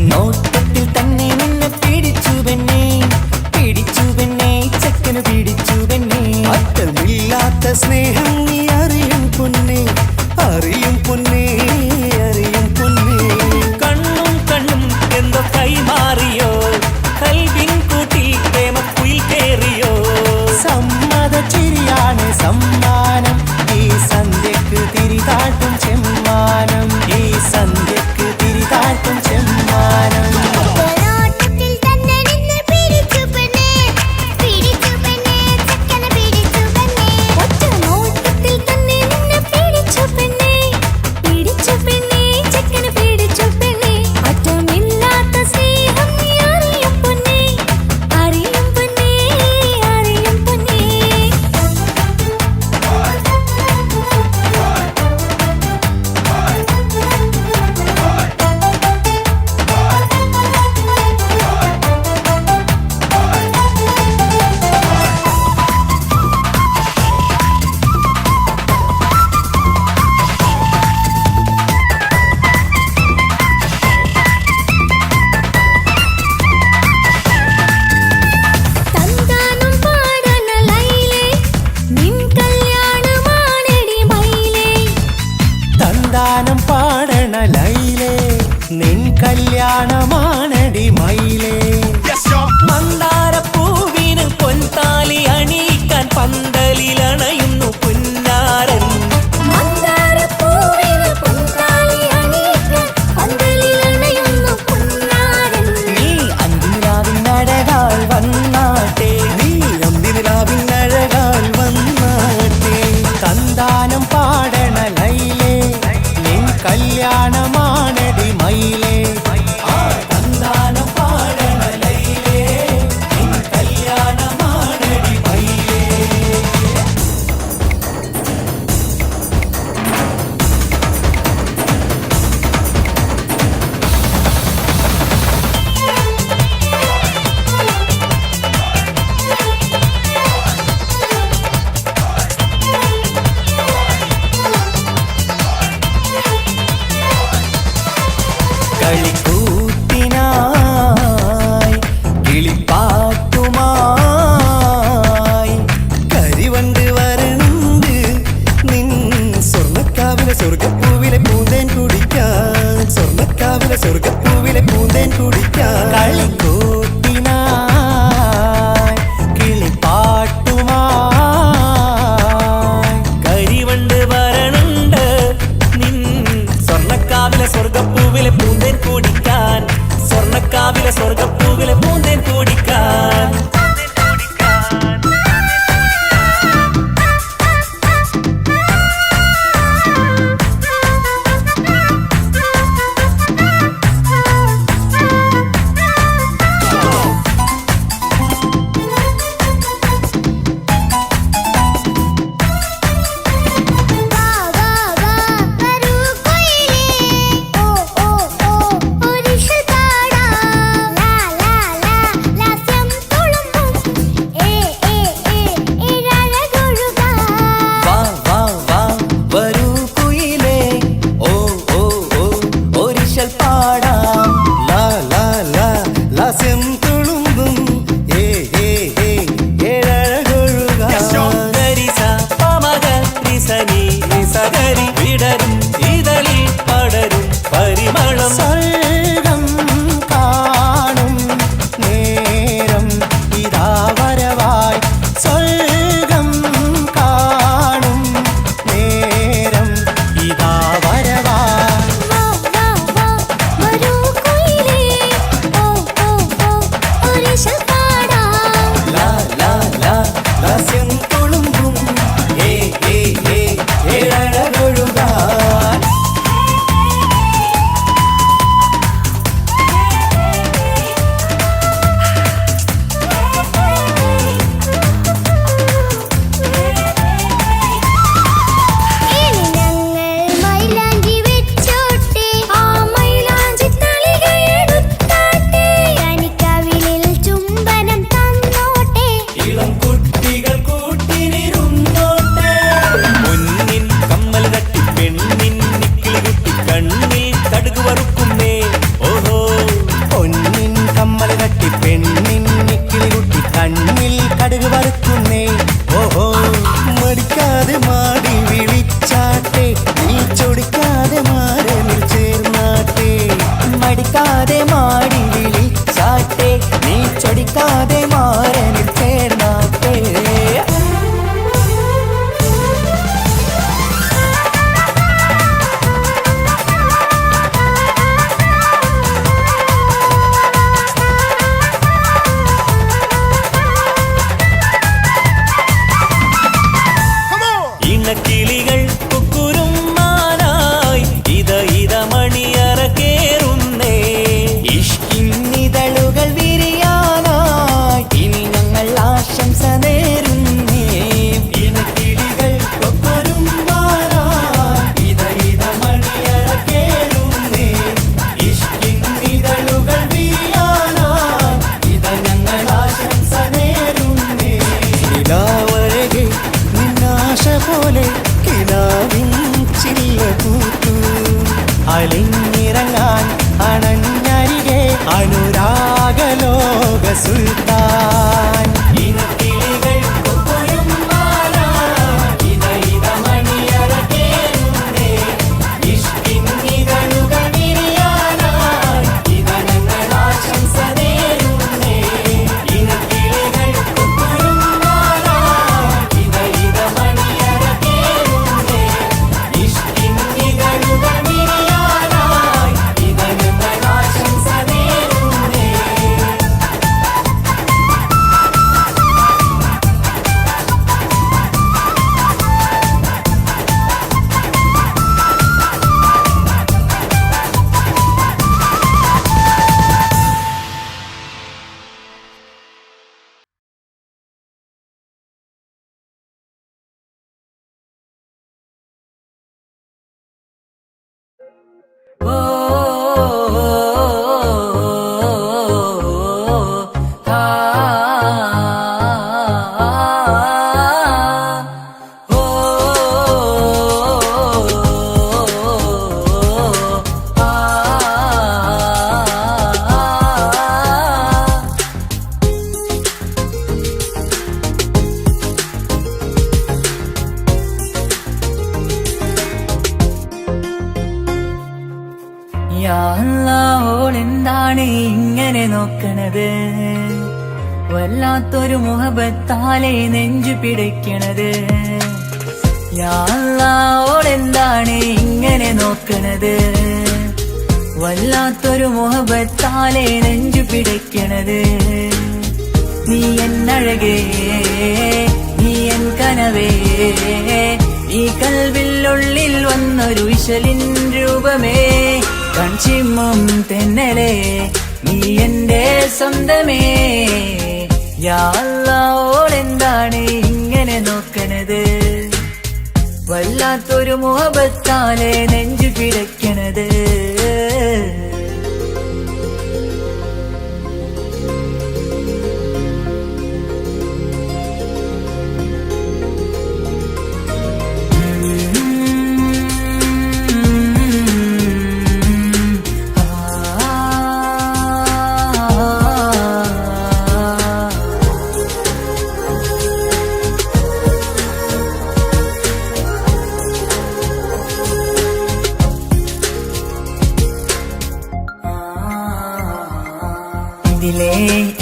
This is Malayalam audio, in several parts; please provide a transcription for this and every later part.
നോട്ടത്തിൽ തന്നെ നിന്നെ പിടിച്ചു പെണ്ണേ, പിടിച്ചു പെണ്ണേ, ചക്കന് പിടിച്ചു പെണ്ണേ. അറ്റമില്ലാത്ത സ്നേഹം നീ അറിയും പൊന്നേ, അറിയും പൊന്നേ, അറിയും പൊന്നേ. കണ്ണും കണ്ണും എന്തോ കൈമാറിയോ, കൽവിൻ കൂട്ടിൽ പ്രേമക്കുയിൽ കേറിയോ. സമ്മത ചിരിയാണ് സമ്മാനം, ഈ സന്ധ്യക്ക് തിരിതാട്ടും ചെമ്മാനം, ഈ സന്ധ്യക്ക് തിരിതാട്ടും ചെമ്മാനം. സന്താനം പാടണ ലൈലേ, നിൻ കല്യാണമാണടി മയിലേ. മന്ദാരപ്പൂവിന് പൊൻതാലി അണിയിക്കാൻ പന്തലിലണയുന്നു പുന്നാരൻ. നീ അന്തിനിലാവിനഴകാൽ വന്നാട്ടെ, നീ അന്തിനിലാവിനഴകാൽ വന്നാട്ടെ. സന്താനം പാടണ ലൈലേ, കല്യാണമാണടി മയിലേ. സന്താനം പാടണ ലൈലേ, നിൻ കല്യാണമാണടി മയിലേ. കളിക്കൂത്തിനായി കിളിപ്പാട്ടുമായി കരിവണ്ട് വരണ്ട് നിൻ സ്വർണ്ണക്കാവിലെ സ്വർഗപ്പൂവിലെ പൂന്തേൻ കുടിക്കാൻ, സ്വർണ്ണക്കാവിലെ സ്വർഗപ്പൂവിലെ പൂന്തേൻ കുടിക്കാൻ. കളിക്കൂത്തിനായി കിളിപ്പാട്ടുമായി കരിവണ്ട് വരണ്ട് നിൻ സ്വർണ്ണക്കാവിലെ സ്വർഗപ്പൂവിലെ പൂന്തേൻ കുടിക്കാൻ, സ്വർണ്ണക്കാവിലെ സ്വർഗപ്പൂവിലെ പൂന്തേൻ കുടിക്കാൻ. La la ലോക സുൽത്താൻ. ഇനക്കിളികൾ കൊക്കൊരും മാല, ഇത ഇത മണിയറ കേറുന്നേ. ഇഷ്കിൻ ഇതളുകൾ വിരിയാനായി ഇതനങ്ങൾ ആശംസ നേരുന്നേ. ഇനക്കിളികൾ കൊക്കൊരും മാല, ഇത ഇത മണിയറ കേറുന്നേ. ഇഷ്കിൻ ഇതളുകൾ വിരിയാനായി ഇതനങ്ങൾ ആശംസ നേരുന്നേ. ഓളെന്താണ് ഇങ്ങനെ നോക്കണത്? വല്ലാത്തൊരു മുഹബത്താലെ നെഞ്ചു പിടിക്കണത്. ഓളെന്താണ് ഇങ്ങനെ നോക്കണത്? വല്ലാത്തൊരു മുഹബത്താലെ നെഞ്ചു പിടിക്കണത്. നീ എന്നഴകേ, നീ എൻ കനവേ, ഈ കൽവിനുള്ളിൽ വന്നൊരു വിശലിൻ രൂപമേ. കൺചിമ്മും തെന്നലേ, നീ എന്റെ സ്വന്തമേ. യാ അല്ലാഹ്, ഓളെന്താണ് ഇങ്ങനെ നോക്കണത്? വല്ലാത്തൊരു മുഹബത്താലെ നെഞ്ചു പിടയ്ക്കണത്. ഇതിലെ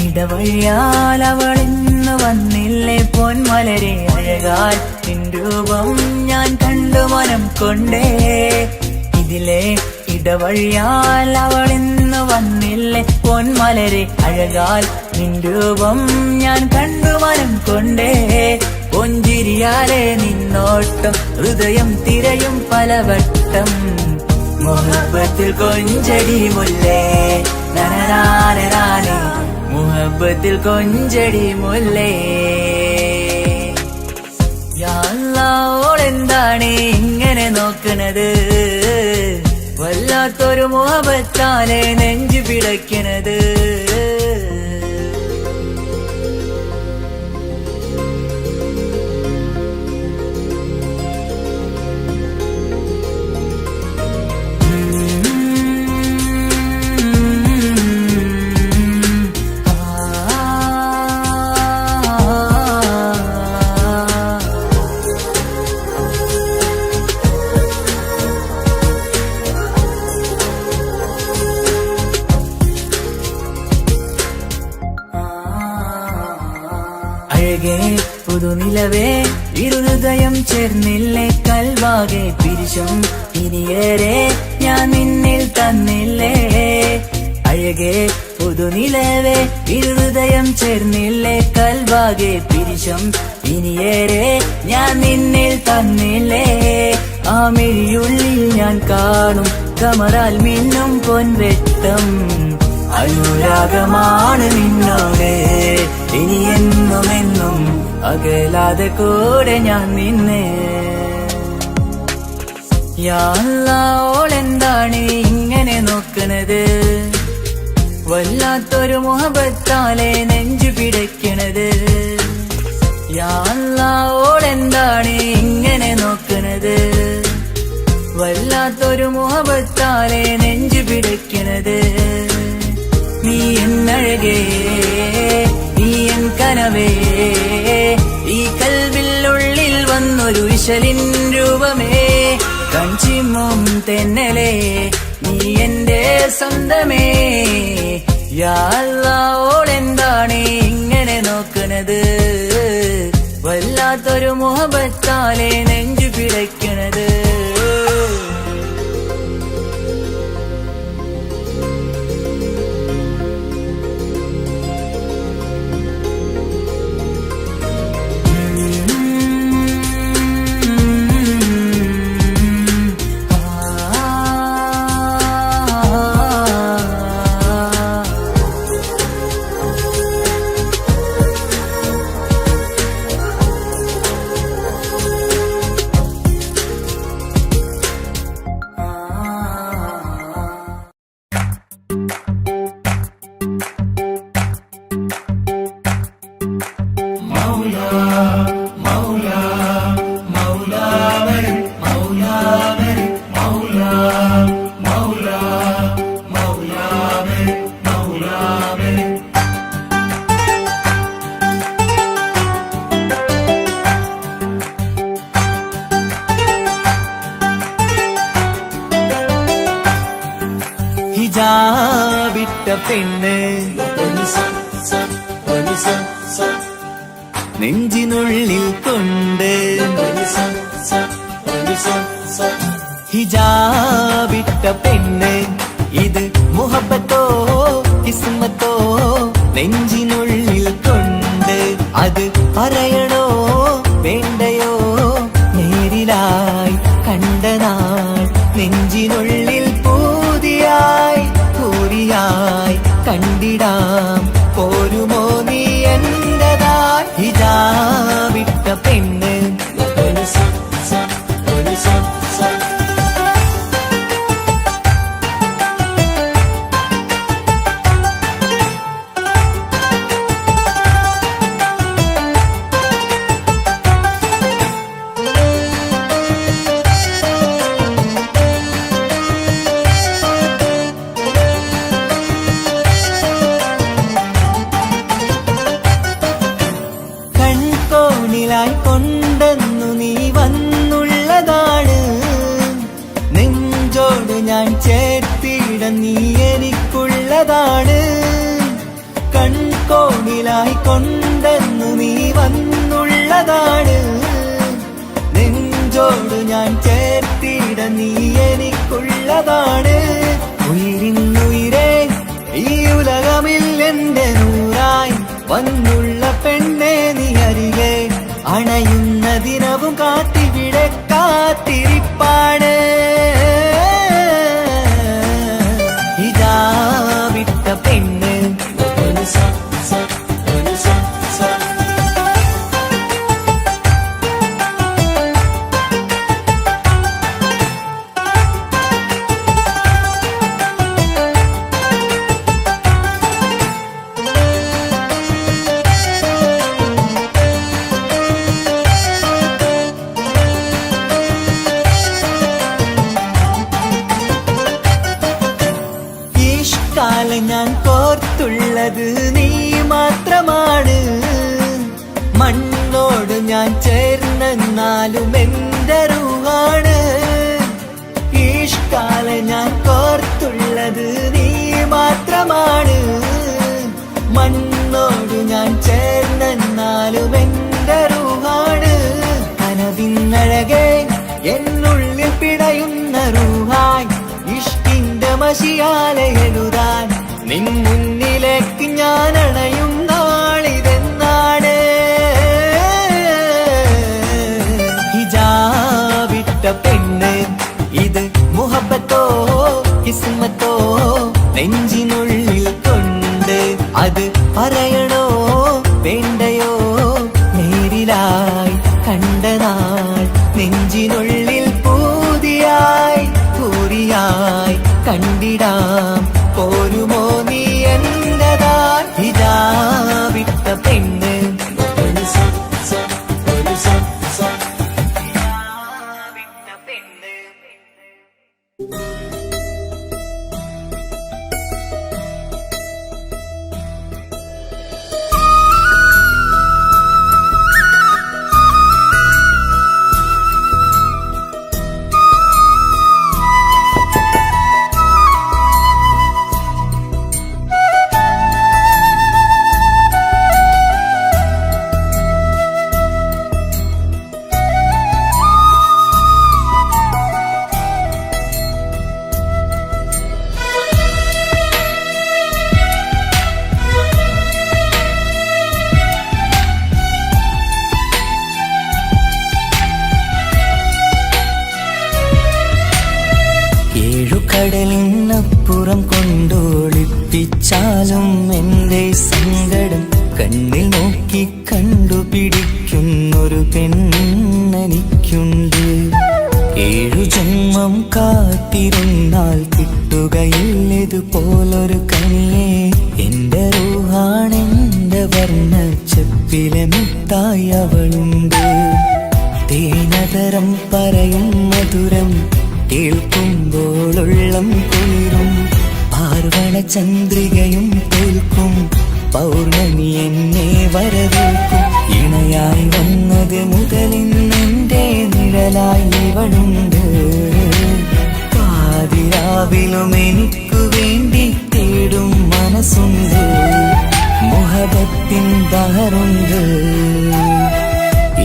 ഇടവഴിയാൽ അവളിന്ന് വന്നില്ലേ പൊന്മലരെ. അഴകാൽ നിൻ രൂപം ഞാൻ കണ്ടു മനം കൊണ്ടേ. ഇതിലെ ഇടവഴിയാൽ അവളിന്ന് വന്നില്ലേ പൊന്മലരെ. അഴകാൽ നിൻ രൂപം ഞാൻ കണ്ടു മനം കൊണ്ടേ. പൊഞ്ചിരിയാലെ നിന്നോട്ടം ഹൃദയം തിരയും പലവട്ടം. മുഹബത്തിൽ കൊഞ്ചടി മുല്ലേ, നനനാനനാനേ, മുഹബത്തിൽ കൊഞ്ചടി മുല്ലേ. യാ അല്ലാഹ്, ഓളെന്താണ് ഇങ്ങനെ നോക്കണത്? വല്ലാത്തൊരു മുഹബത്താലെ നെഞ്ചു പിടയ്ക്കണത്. അഴകേ പുതുനിലവേ, ഇരുഹൃദയം ചേർന്നില്ലേ കൽവാകെ പിരിശം ഇനിയേറെ ഞാൻ നിന്നിൽ തന്നില്ലേ. അഴകേ പുതുനിലവേ, ഇരുഹൃദയം ചേർന്നില്ലേ കൽവാകെ പിരിശം ഇനിയേറെ ഞാൻ നിന്നിൽ തന്നില്ലേ. ആ മിഴിയുള്ളിൽ ഞാൻ കാണും കമറാൽ മിന്നും പൊൻവെട്ടം. അനുരാഗമാണ് നിന്നോട് ഇനി എന്നുമെന്നും, അകലാതെ കൂടെ ഞാൻ നിന്നെ. യാ അല്ലാഹ്, ഓളെന്താണ് ഇങ്ങനെ നോക്കണത്? വല്ലാത്തൊരു മുഹബത്താലെ നെഞ്ചു പിടയ്ക്കണത്. യാ അല്ലാഹ്, ഓളെന്താണ് ഇങ്ങനെ നോക്കണത്? വല്ലാത്തൊരു മുഹബത്താലെ നെഞ്ചു പിടയ്ക്കണത്. നീ നീ എന്നഴകേ, നീ എൻ കനവേ, ഈ കൽവിനുള്ളിൽ വന്നൊരു വിശലിൻ രൂപമേ, കഞ്ചിമ്മും തെന്നലേ, നീ എന്റെ സ്വന്തമേ. യാ അല്ലാഹ്, ഓളെന്താണ് ഇങ്ങനെ നോക്കണത്, വല്ലാത്തൊരു മുഹബത്താലെ നെഞ്ചു പിടയ്ക്കണത്. ഹിജാബിട്ട പെണ്ണ് നെഞ്ചിനുള്ളിൽ കൊണ്ട്, ഹിജാബിട്ട പെണ്ണ് ഇത് മുഹബത്തോ കിസ്മത്തോ, നെഞ്ചിനുള്ളിൽ കൊണ്ട് അത് പറയണോ വേണ്ടയോ, നേരിലായി കണ്ട നാൾ നെഞ്ചിനുള്ളിൽ പൂതിയായി പൂരിയായി കണ്ടിടാം, പോരുമോ നീ എന്റതായി. ഹിജാബിട്ട പെണ്ണ് കൊണ്ടെന്നു നീ വന്നുള്ളതാണ്, നെഞ്ചോട് ഞാൻ ചേർത്തിട നീ എനിക്കുള്ളതാണ്. കൺകോണിലായി കൊണ്ടെന്നു നീ വന്നുള്ളതാണ്, നെഞ്ചോട് ഞാൻ ചേർത്തിട നീ എനിക്കുള്ളതാണ്. ഉയിരിന്നുയിരേ ഈ ഉലകമിൽ എന്റെ നൂറായി വന്നുള്ള പെണ്ണെ നീ അരികെ, അണയുന്ന ദിനവും കാത്തിവിടെ കാത്തിരിപ്പാണ്. ഹിജാബിട്ട പെണ്ണ് ഞാൻ കോർത്തുള്ളത് നീ മാത്രമാണ്, മണ്ണോട് ഞാൻ ചേർന്നെന്നാലും എന്റെ റൂഹാണ്. ഈഷ്കാല ഞാൻ കോർത്തുള്ളത് നീ മാത്രമാണ്, മണ്ണോട് ഞാൻ ചേർന്നെന്നാലും എന്റെ റൂഹാണ്. കനവിന്നഴകെ എന്നുള്ളിൽ പിടയുന്ന റൂഹായി, ഇഷ്കിന്റെ മഷിയാലെ എഴുതാൻ നിൻ മുന്നിലേക്ക് ഞാൻ അണയും നാളിതെന്നാണ്. ഹിജാബിട്ട പെണ്ണ് ഇത് മുഹബത്തോ കിസ്മത്തോ, നെഞ്ചിനുള്ളിൽ കൊണ്ട് അത് പറയണോ വേണ്ടയോ, നേരിലായി കണ്ട നാൾ നെഞ്ചിനുള്ളിൽ പൂതിയായി പൂരിയായി കണ്ടിടാം, പോരുമോ നീ എന്റതായി. ഹിജാബിട്ട പെണ്ണ് ഏഴുകടലിനപ്പുറം കൊണ്ടോളിപ്പിച്ചാലും എൻ്റെ സങ്കടം കണ്ണിൽ നോക്കി കണ്ടുപിടിക്കുന്നൊരു പെണ്ണെനിക്കുണ്ട്. 7 ജന്മം കാത്തിരുന്നാൽ കിട്ടുകയില്ലതുപോലൊരു കനിയെ. എൻ്റെ റൂഹാണെൻ്റെ വർണ്ണച്ചപ്പിലെ മുത്തായി അവളുണ്ട്. തേനതരം പറയും മധുരം കേൾക്കുമ്പോളുള്ളം കുളിരും. പാർവണ ചന്ദ്രികയും തോൽക്കും പൗർണമി എന്നെ വരവേൽക്കും. ഇണയായി വന്നത് മുതലിന്നെൻ്റെ നിഴലായി ഇവളുണ്ട്. പാതിരാവിലും എനിക്കു വേണ്ടി തേടും മനസ്സുണ്ട്. മുഹബത്തിൻ ബഹറുണ്ട്.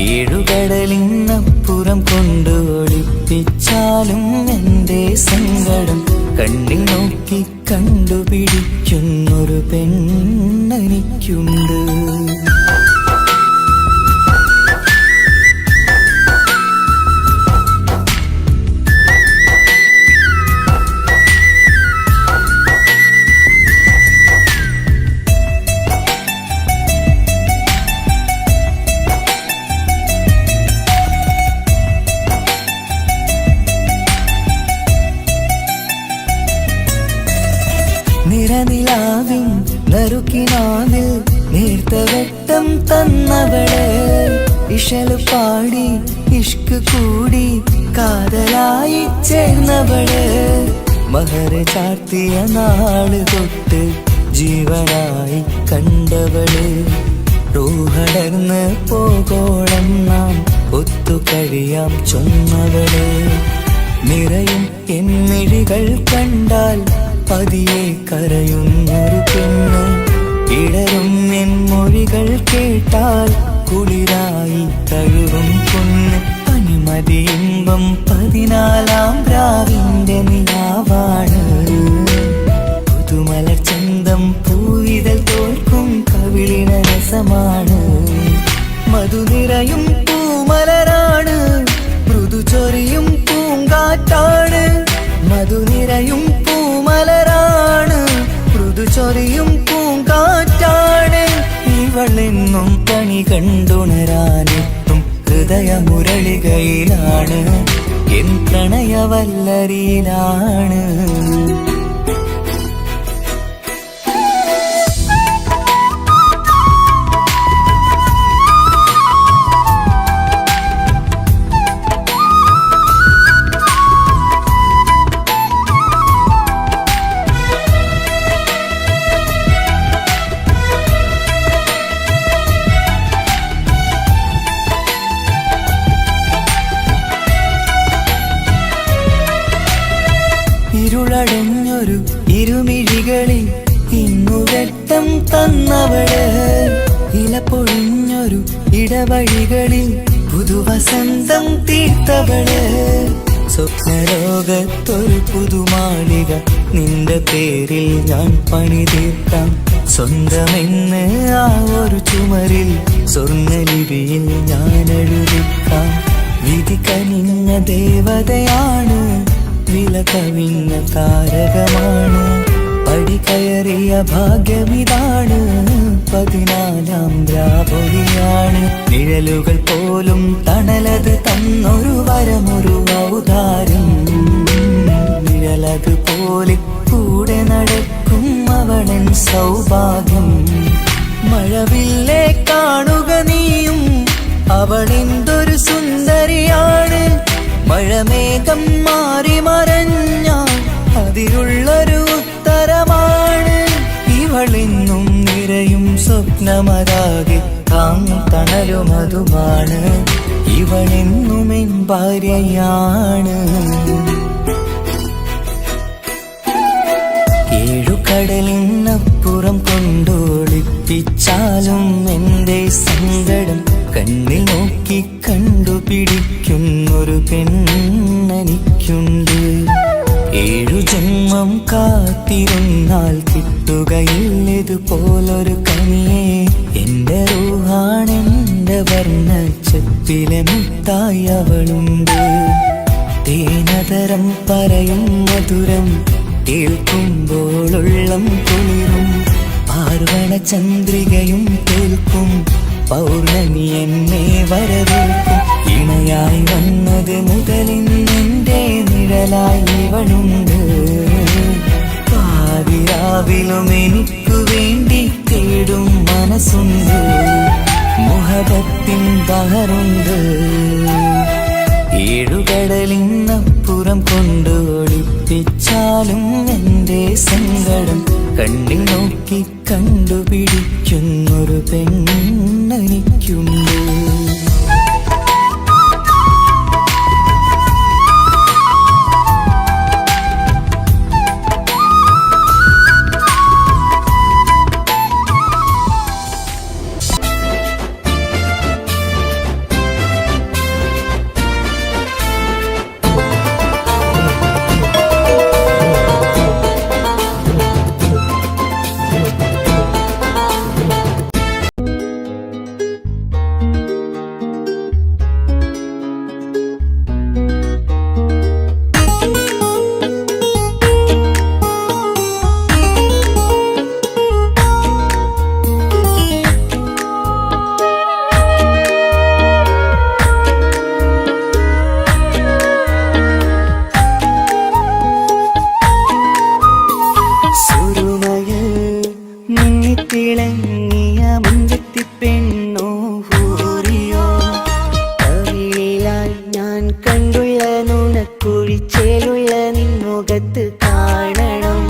7 കടലിനപ്പുറം കൊണ്ട് ഒളിപ്പിച്ചാലും എൻ്റെ സങ്കടം കണ്ണിൽ നോക്കി കണ്ടുപിടിക്കുന്നൊരു പെണ്ണെനിക്കുണ്ട്. നിറനിലാവിൻ നറുക്കിനാവിൽ നേർത്ത വെട്ടം തന്നവള്. ഇശല് പാടി ഇഷ്ക് കൂടി കാതലായി ചേർന്നവള്. മഹർ ചാർത്തിയ നാള് തൊട്ട് ജീവനായി കണ്ടവള്. റൂഹടർന്ന് പോകോളം നാം ഒത്തു കഴിയാം ചൊന്നവള്. നിറയും എന്നിഴികൾ കണ്ടാൽ പതിയെ കരയുന്നൊരു പെണ്ണ്. ഇടരും എൻ മൊഴികൾ കേട്ടാൽ കുളിരായി തഴുകും പൊന്ന്. പനിമതി ഇമ്പം 14-ാം രാവിന്റെ നിലാവാണ്. പുതുമലർ ചന്തം പൂവിതൽ തോൽക്കും കവിളിന രസമാണ്. മധുനിറയും പൂമലരാണ്. മൃദു ചൊരിയും പൂങ്കാറ്റാണ്. മധുനിറയും പൂമലരാണ്. മൃദു ചൊരിയും പൂങ്കാറ്റാണ്. ഇവളെന്നും കണി കണ്ടുണരാനെത്തും ഹൃദയമുരളികയിലാണ്. എൻ പ്രണയവല്ലരിയിലാണ്. ഇരുളടഞ്ഞൊരു ഇരുമിഴികളിൽ ഇന്നു വെട്ടം തന്നവള്. ഇല പൊഴിഞ്ഞൊരു ഇടവഴികളിൽ പുതുവസന്തം തീർത്തവള്. സ്വപ്നലോകത്തൊരു പുതുമാളിക നിന്റെ പേരിൽ ഞാൻ പണി തീർക്കാം. സ്വന്തമെന്ന് ആ ഒരു ചുമരിൽ സ്വർണ്ണലിപിയിൽ ഞാൻ എഴുതിക്കാം. വിധി കനിഞ്ഞ ദേവതയാണ്. വില കവിഞ്ഞ താരകമാണ്. പടി കയറിയ ഭാഗ്യമിതാണ്. 14-ാം രാപൊലിയാണ്. നിഴലുകൾ പോലും തണലത് തന്നൊരു വരമൊരു ഔദാര്യം. നിഴലത് പോലെ കൂടെ നടക്കും അവളൻ സൗഭാഗ്യം. മഴവില്ലേ കാണുക നീയും അവളെന്തൊരു സുന്ദരിയാണ്. മഴമേഘം മാറി മറഞ്ഞാൽ അതിലുള്ളൊരു ഉത്തരമാണ്. ഇവളെന്നും നിറയും സ്വപ്നമതാകെ താങ്ങും തണലുമതുമാണ്. ഇവളെന്നും എൻ ഭാര്യയാണ്. 7 കടലിനപ്പുറം കൊണ്ടോളിപ്പിച്ചാലും എൻ്റെ സങ്കടം കണ്ണിൽ നോക്കി കണ്ടുപിടിക്കുന്നൊരു പെണ്ണെനിക്കുണ്ട്. 7 ജന്മം കാത്തിരുന്നാൽ കിട്ടുകയില്ലതുപോലൊരു കനിയെ. എൻ്റെ റൂഹാണെൻ്റെ വർണ്ണച്ചപ്പിലെ മുത്തായി അവളുണ്ട്. തേനതരം പറയും മധുരം കേൾക്കുമ്പോളുള്ളം കുളിരും. പാർവണ ചന്ദ്രികയും കേൾക്കും, പൗർണമി എന്നെ വരവേൽക്കും. ഇണയായി വന്നത് മുതലിന്നെൻ്റെ നിഴലായി ഇവളുണ്ട്. പാതിരാവിലും എനിക്കു വേണ്ടി തേടും മനസ്സുണ്ട്. മുഹബത്തിൻ ബഹറുണ്ട്. ഏഴുകടലിനപ്പുറം കൊണ്ട് ഒളിപ്പിച്ചാലും എൻ്റെ സങ്കടം കണ്ണിൽ നോക്കി കണ്ടുപിടിക്കുന്നൊരു പെണ്ണെനിക്കുണ്ട്. തിളങ്ങിയ മുഞ്ചത്തി പെണ്ണോ ഹൂറിയോ, കവിളിലായി ഞാൻ കണ്ടുള്ള നുണക്കുഴിച്ചേലുള്ള നിൻമുഖത്ത് കാണണം.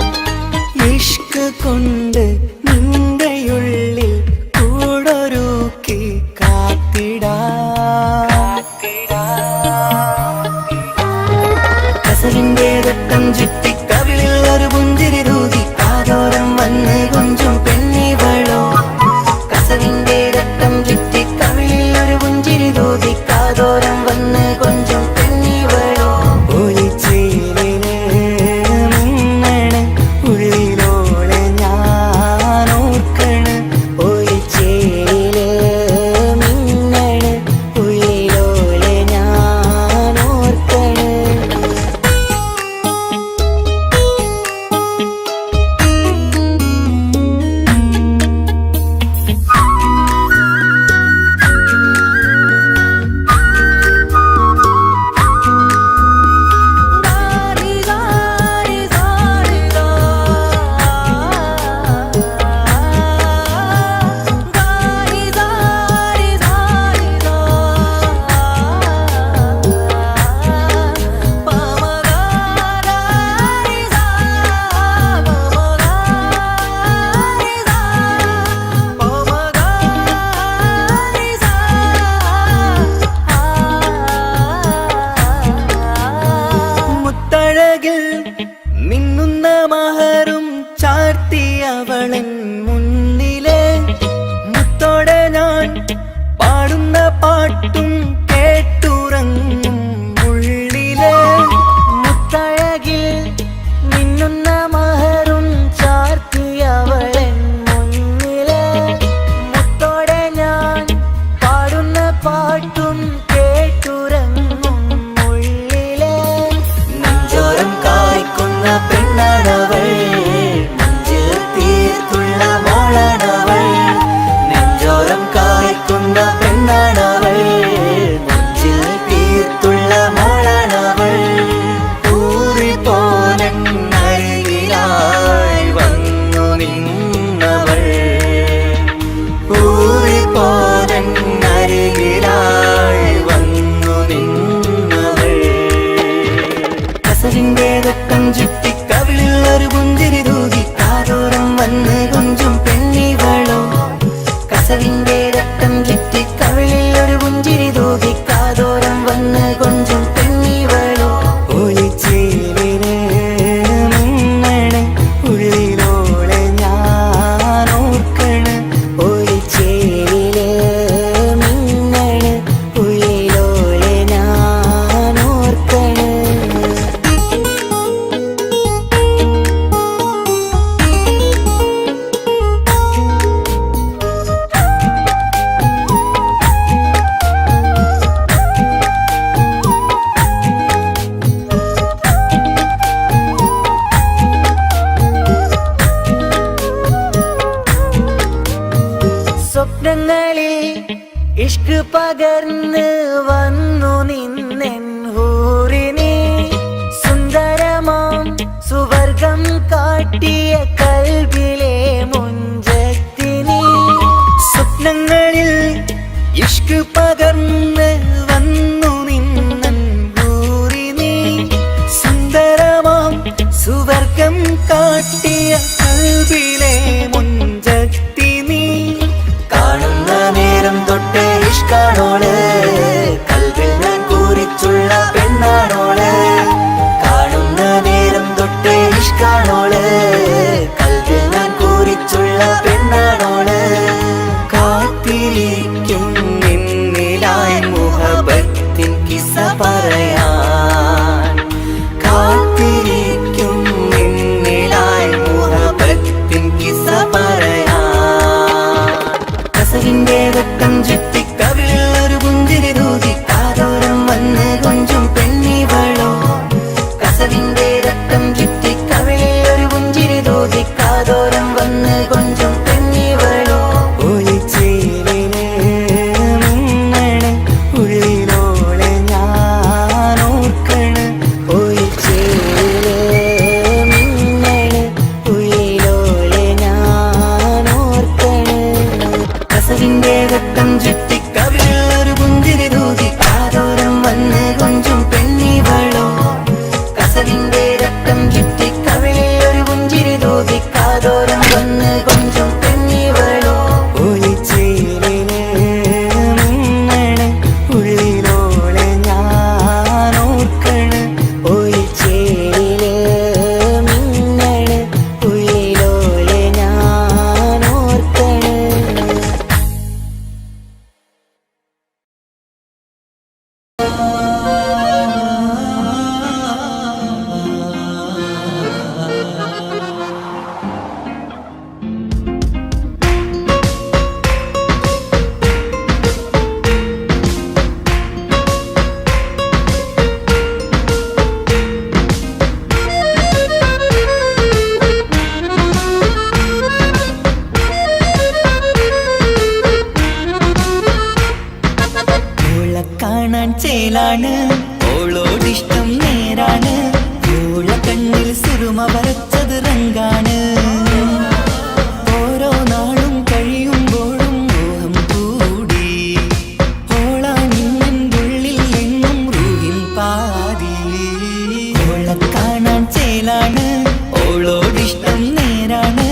ഇഷ്ക് കൊണ്ട് നിന്റെയുള്ളിൽ കൂടൊരുക്കി കസലിന്റെ രക്തം ചുറ്റി കവിളിൽ ഒരു പുഞ്ചിരി തൂകി കാതോരം വന്ന് കൊഞ്ചും പെണ്ണിവളോ. സ്വപ്നങ്ങളിൽ ഇഷ്ക് പകർന്ന് വന്നു നിന്നെൻ ഹൂറിനെ സുന്ദരമാം സുവർഗം കാട്ടിയ കൽബിലെ മുഞ്ചത്തിനെ സ്വപ്നങ്ങളിൽ ഇഷ്ക് പകർന്ന് വന്നു നിന്നെൻ ഹൂറിനെ സുന്ദരമാം സുവർഗം കാട്ടിയ കൽബിലെ മുഞ്ചത്തിനെ കാണുന്ന നേരം തൊട്ട് ഇഷ്കാണോള് കൽവിൽ ഞാൻ കൂറിച്ചുള്ള പെണ്ണാണോള് കാണുന്ന നേരം തൊട്ട് ഇഷ്കാണോള് കൽവിൽ ഞാൻ കൂറിച്ചുള്ള പെണ്ണാണോള് കാത്തിരിക്കും നിന്നിലായി മുഹബത്തിൻ കിസ്സ പറയാൻ കാത്തിരിക്കും നിന്നിലായി മുഹബത്തിൻ കിസ്സ പറയാൻ കസവിന്റെ വെട്ടം ചുറ്റി കവിളിൽ ഒരു പുഞ്ചിരി തൂകി കാതോരം വന്ന് കൊഞ്ചും പെണ്ണിവളോ കസവിന്റെ രക്തം ചുറ്റി കവിളിൽ ഒരു പുഞ്ചിരി തൂകി കാതോരം വന്ന് കൊഞ്ചും പെണ്ണിവളോ ഒളിച്ചേലിന് മിന്നണ് ഉള്ളിലോളെ ഞാൻ ഓർക്കണ് ഒളിച്ചേലിന് മിന്നണ് ഉള്ളിലോളെ ഞാൻ ഓർക്കണ് കസവിന്റെ രക്തം ചുറ്റി കവിളിൽ ഒരു പുഞ്ചിരി തൂകി കാതോരം വന്ന് കൊഞ്ചും പെണ്ണിവളോ കസവിന്റെ രക്തം ചുറ്റി കവിളിൽ ഒരു പുഞ്ചിരി തൂകി കാതോരം വന്ന് കൊഞ്ചും പെണ്ണിവളോ ഒളിച്ചേലിന് മിന്നണ് ഉള്ളിലോളെ ഞാൻ ഓർക്കണ് ഒളിച്ചേലിന് മിന്നണ് ഉള്ളിലോളെ ഞാൻ ഓർക്കണ് ഓളെ കാണാൻ ചേലാണ് ഓളോടിഷ്ടം നേരാണ് ഓളെ കണ്ണിൽ സുറുമ വരച്ചത് റങ്കാണ് ഓരോ നാളും കഴിയുമ്പോഴും മോഹം കൂടി ഓളാനിന്നുള്ളിൽ എന്നും റൂഹിൻ പാതി ഓളെ കാണാൻ ചേലാണ് ഓളോടിഷ്ടം നേരാണ്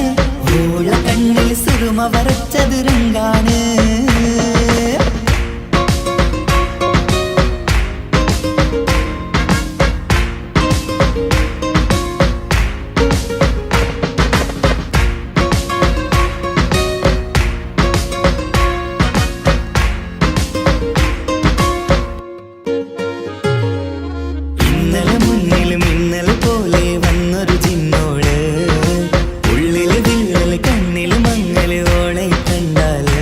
ഓളെ കണ്ണിൽ സുറുമ വരച്ചത് റങ്കാണ് ഇന്നലെ മുന്നിൽ മിന്നൽ പോലെ വന്നൊരു ചിന്നോള് ഉള്ളില് വിള്ളല് കണ്ണില് മങ്ങല് ഓളെ കണ്ടാല്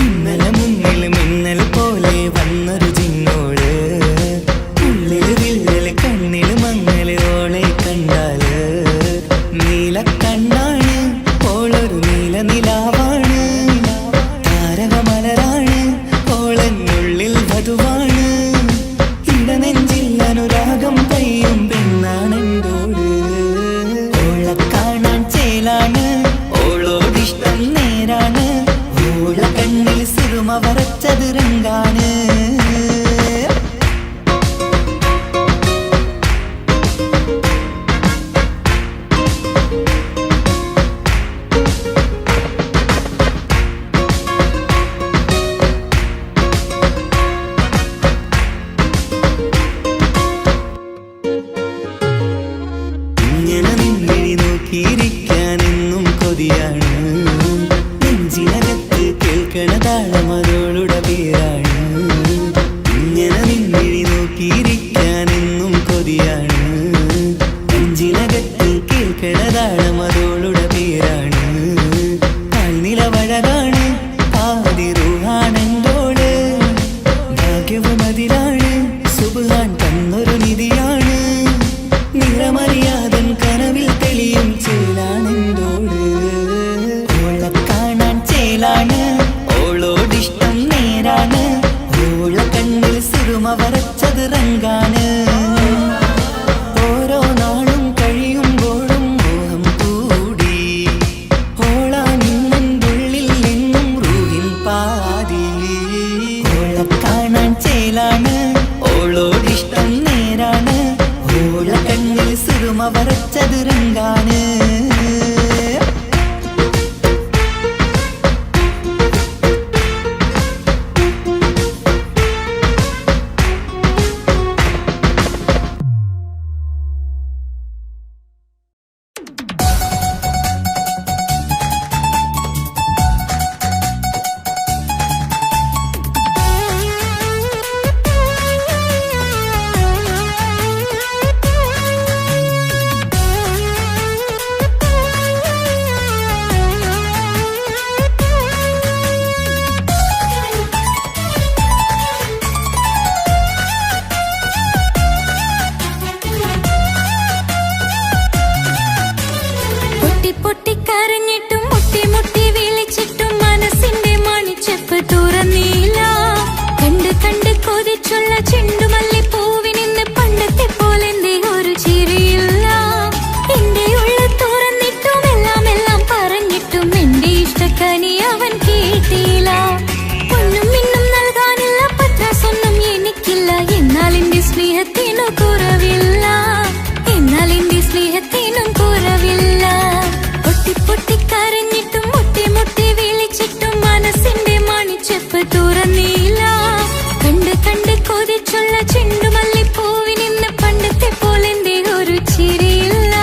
ഇന്നലെ മുന്നിൽ മിന്നൽ പോലെ വന്നൊരു ചിന്നോള് ഉള്ളില് വിള്ളല് കണ്ണില് മങ്ങല് ഓളെ കണ്ടാല് നീല കണ്ണാണ് ഓളൊരു നീല നിലാവാണ് താരകമലരാണ് ഓളെന്നുള്ളിൽ വധുവാണ് ഇടനെഞ്ചിൽ അനുരാഗം പെയ്യും പെണ്ണാണെന്തോട് ഓളെ കാണാൻ ചേലാണ് ഓളോടിഷ്ടം നേരാണ് ഓളെ കണ്ണിൽ സുറുമ വരച്ചത് റങ്കാണ് ഇങ്ങനെ നിന്നിഴി നോക്കിയിരിക്കാനെന്നും കൊതിയാണ് നെഞ്ചിനകത്ത് കേൾക്കണ താളമതോളുടെ പേരാണ് ഇങ്ങനെ നിന്നിഴി നോക്കിയിരിക്കാനെന്നും കൊതിയാണ് നെഞ്ചിനകത്ത് കേൾക്കണ താളമതോളുടെ പേരാണ് കാൽനിലവഴകാണ് ആദി റൂഹാണെന്തോട് ഭാഗ്യവും അതിലാണ് സുബ്ഹാൻ തന്നൊരു നിധിയാണ് നിറമറിയാതൻ കനവിൽ തെളിയും ചേലാണെന്തോട് ഓളെ കാണാൻ ചേലാണ് തുറന്നീല. കണ്ട് കണ്ട് കൊതിച്ചുള്ള ചെണ്ടുമല്ലിപ്പൂവിനിന്ന് പണ്ടത്തെ പോലെന്തേ ഒരു ചിരിയില്ല. എന്റെ ഉള്ളു തുറന്നിട്ടും എല്ലാം എല്ലാം പറഞ്ഞിട്ടും എന്റെ ഇഷ്ടക്കനി അവൻ കേട്ടില്ല. ഒന്നും ഇന്നും നൽകാനില്ല, പത്രാസൊന്നും എനിക്കില്ല. എന്നാൽ എന്റെ സ്നേഹത്തിനു കുറവില്ല, എന്നാൽ എന്റെ സ്നേഹത്തിനും കുറവില്ല. പൊട്ടി പൊട്ടി കരഞ്ഞിട്ടും മുട്ടി മുട്ടി വിളിച്ചിട്ടും മനസ്സിന്റെ മണിച്ചെപ്പ് തുറന്നില്ല. കണ്ട് കണ്ട് കൊതിച്ചുള്ള ചെണ്ടുമല്ലിപ്പൂവിനിന്ന് പണ്ടത്തെ പോലെന്തേ ഒരു ചിരിയില്ല.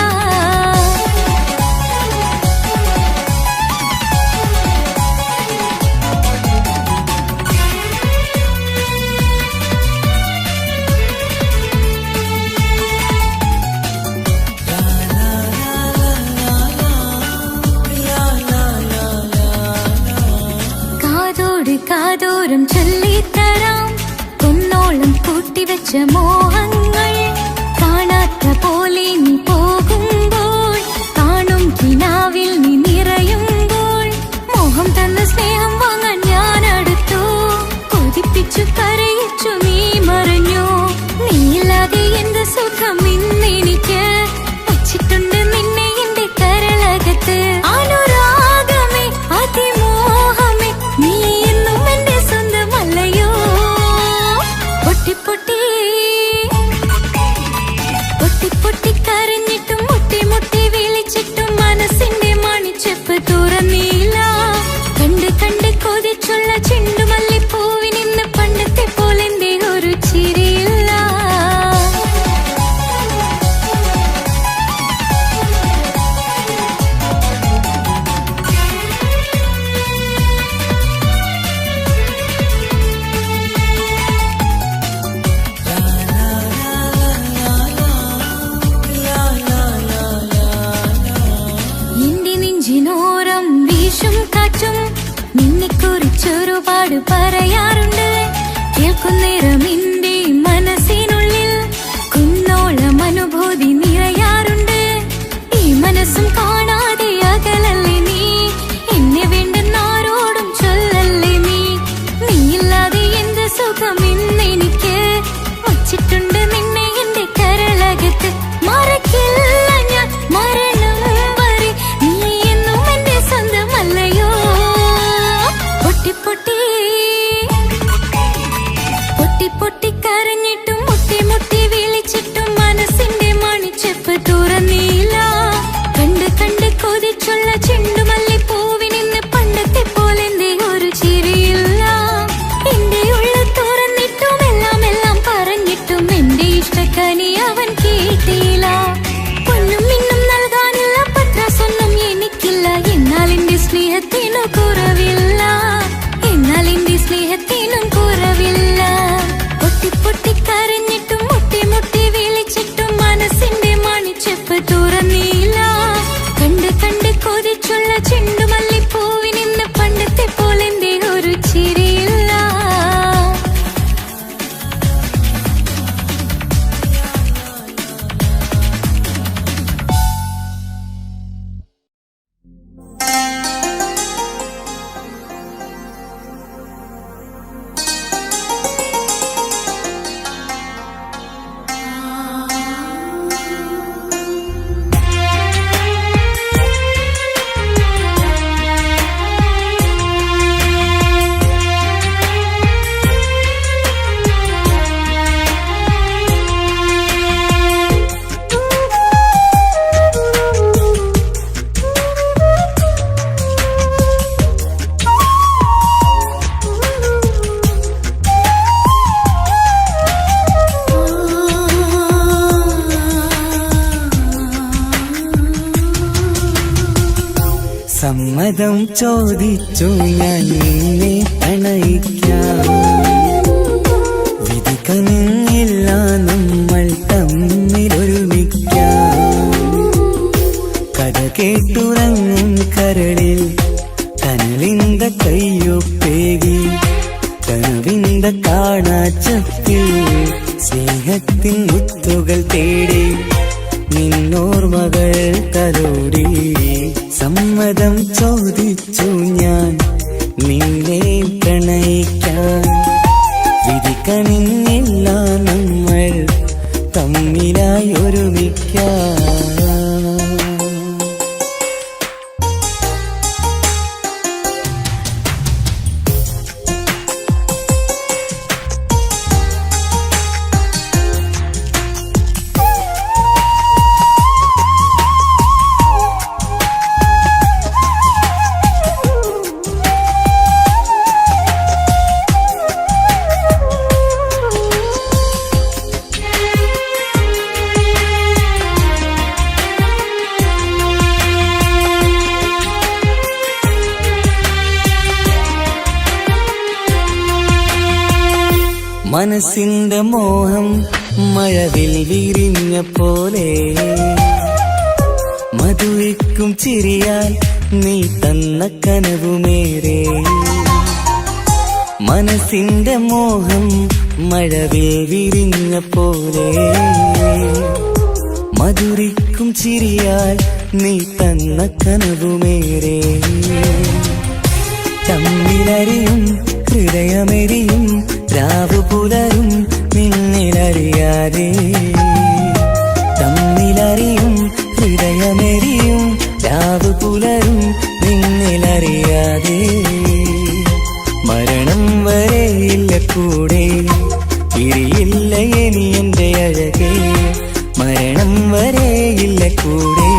കാതോട് കാതോരം ചൊല്ലിത്തരാം കുന്നോളം കൂട്ടിവെച്ച മോഹങ്ങൾ. കാണാത്ത പോലെ നീ പോകുമ്പോൾ, കാണും കിനാവിൽ നീ നിറയുമ്പോൾ, മോഹം തന്ന സ്നേഹം വാങ്ങാൻ ഞാൻ അടുത്തു. കൊതിപ്പിച്ചു കരയിച്ചു നീ മറഞ്ഞു. നീയില്ലാതെ എന്ത് സുഖം ഇന്നെനിക്ക്. വച്ചിട്ടുണ്ട് നിന്നെ എന്റെ കരളകത്ത്. അനുരാഗമേ അതിമോഹമേ നീ എന്നും എന്റെ സ്വന്തമല്ലയോ. പൊട്ടി പൊട്ടി പൊട്ടി പൊട്ടി കരഞ്ഞിട്ടും മുട്ടി മുട്ടി വിളിച്ചിട്ടും മനസ്സിന്റെ മണിച്ചെപ്പ് തുറന്നില്ല. കണ്ട് കണ്ട് കൊതിച്ചുള്ള ചെണ്ടുമല്ലിപ്പൂവിനിന്ന് പണ്ടത്തെ പോലെന്തേ ഒരു ചിരിയില്ല. എന്റെ നെഞ്ചിനോരം വീശും കാറ്റും നിന്നെക്കുറിച്ചൊരുപാട് പറയാറുണ്ട്. കേൾക്കുന്നേരം എന്റെ മനസ്സിനുള്ളിൽ കുന്നോളം അനുഭൂതി നിറയാറുണ്ട്. ഈ മനസ്സും കാണാതെ അകലല്ലേ നീ. എന്നെ വേണ്ടെന്നാരോടും ചൊല്ലല്ലേ നീ. നീയില്ലാതെ എന്ത് സുഖം ഇന്നെനിക്ക്. വച്ചിട്ടുണ്ട് നിന്നെ എന്റെ കരളകത്ത്. മറക്കില്ല ഞാൻ മരണം വരെ, നീ എന്നും എന്റെ സ്വന്തമല്ലയോ. പൊട്ടി പൊട്ടി പൊട്ടി പൊട്ടി കരഞ്ഞിട്ടും മുട്ടി മുട്ടി വിളിച്ചിട്ടും മനസ്സിന്റെ മണിച്ചെപ്പ് തുറന്നില്ല. കണ്ട് കണ്ട് കൊതിച്ചുള്ള ചെണ്ടുമല്ലിപ്പൂവിനിന്ന് പണ്ടത്തെ പോലെന്തേ ഒരു ചിരിയില്ല. എന്റെ ഉള്ളു തുറന്നിട്ടും എല്ലാം എല്ലാം പറഞ്ഞിട്ടും എന്റെ ഇഷ്ടക്കനി അവൻ കേട്ടില്ല. ഒന്നും ഇന്നും നൽകാനില്ല, പത്രാസൊന്നും എനിക്കില്ല. എന്നാൽ എന്റെ സ്നേഹത്തിനു കുറവില്ല, എന്നാൽ എന്റെ സ്നേഹത്തിനും കുറവില്ല. പൊട്ടി പൊട്ടി കരഞ്ഞിട്ടും മുട്ടി മുട്ടി വിളിച്ചിട്ടും മനസ്സിന്റെ മണിച്ചെപ്പ് തുറന്നില്ല. കണ്ട് കണ്ട് കൊതിച്ചുള്ള ചെണ്ടുമല്ലിപ്പൂവിനിന്ന് പണ്ടത്തെ പോലെന്തേ ഒരു ചിരിയില്ല. സമ്മതം ചോദിച്ചു ഞാൻ നിന്നെ പ്രണയിക്കാം. വിധിക്കനില്ല നമ്മൾ തമ്മിലൊരുമിക്കാം. കഥ കേട്ടുറങ്ങും കരളിൽ കനലിന്ത കയ്യൊപ്പേകി. കനവിന്ത കാണാച്ചപ്പിൽ സ്നേഹത്തിൻ മുത്തുകൾ തേടി. നിന്നോർമകൾ തലോടി. സമ്മതം ചോദിച്ചു ഞാൻ നിന്നെ പ്രണയിക്കാം. മനസ്സിന്റെ മോഹം മഴവിൽ വിരിഞ്ഞ പോലെ മധുരിക്കും ചിരിയാൽ നീ തന്ന കനവുമേറെ. മനസ്സിന്റെ മോഹം മഴവിൽ വിരിഞ്ഞ പോലെ മധുരിക്കും ചിരിയാൽ നീ തന്ന കനവുമേറെ. തമ്മിലറിയും ഹൃദയമെരിയും രാവു പുലരും നിന്നിലറിയാതെ. തമ്മിലറിയും ഹൃദയമെരിയും രാവു പുലരും നിന്നിലറിയാതെ. മരണം വരെയില്ല കൂടെ ഇരിയില്ല ഇനി എന്റെ അഴകേ. മരണം വരെയില്ല കൂടെ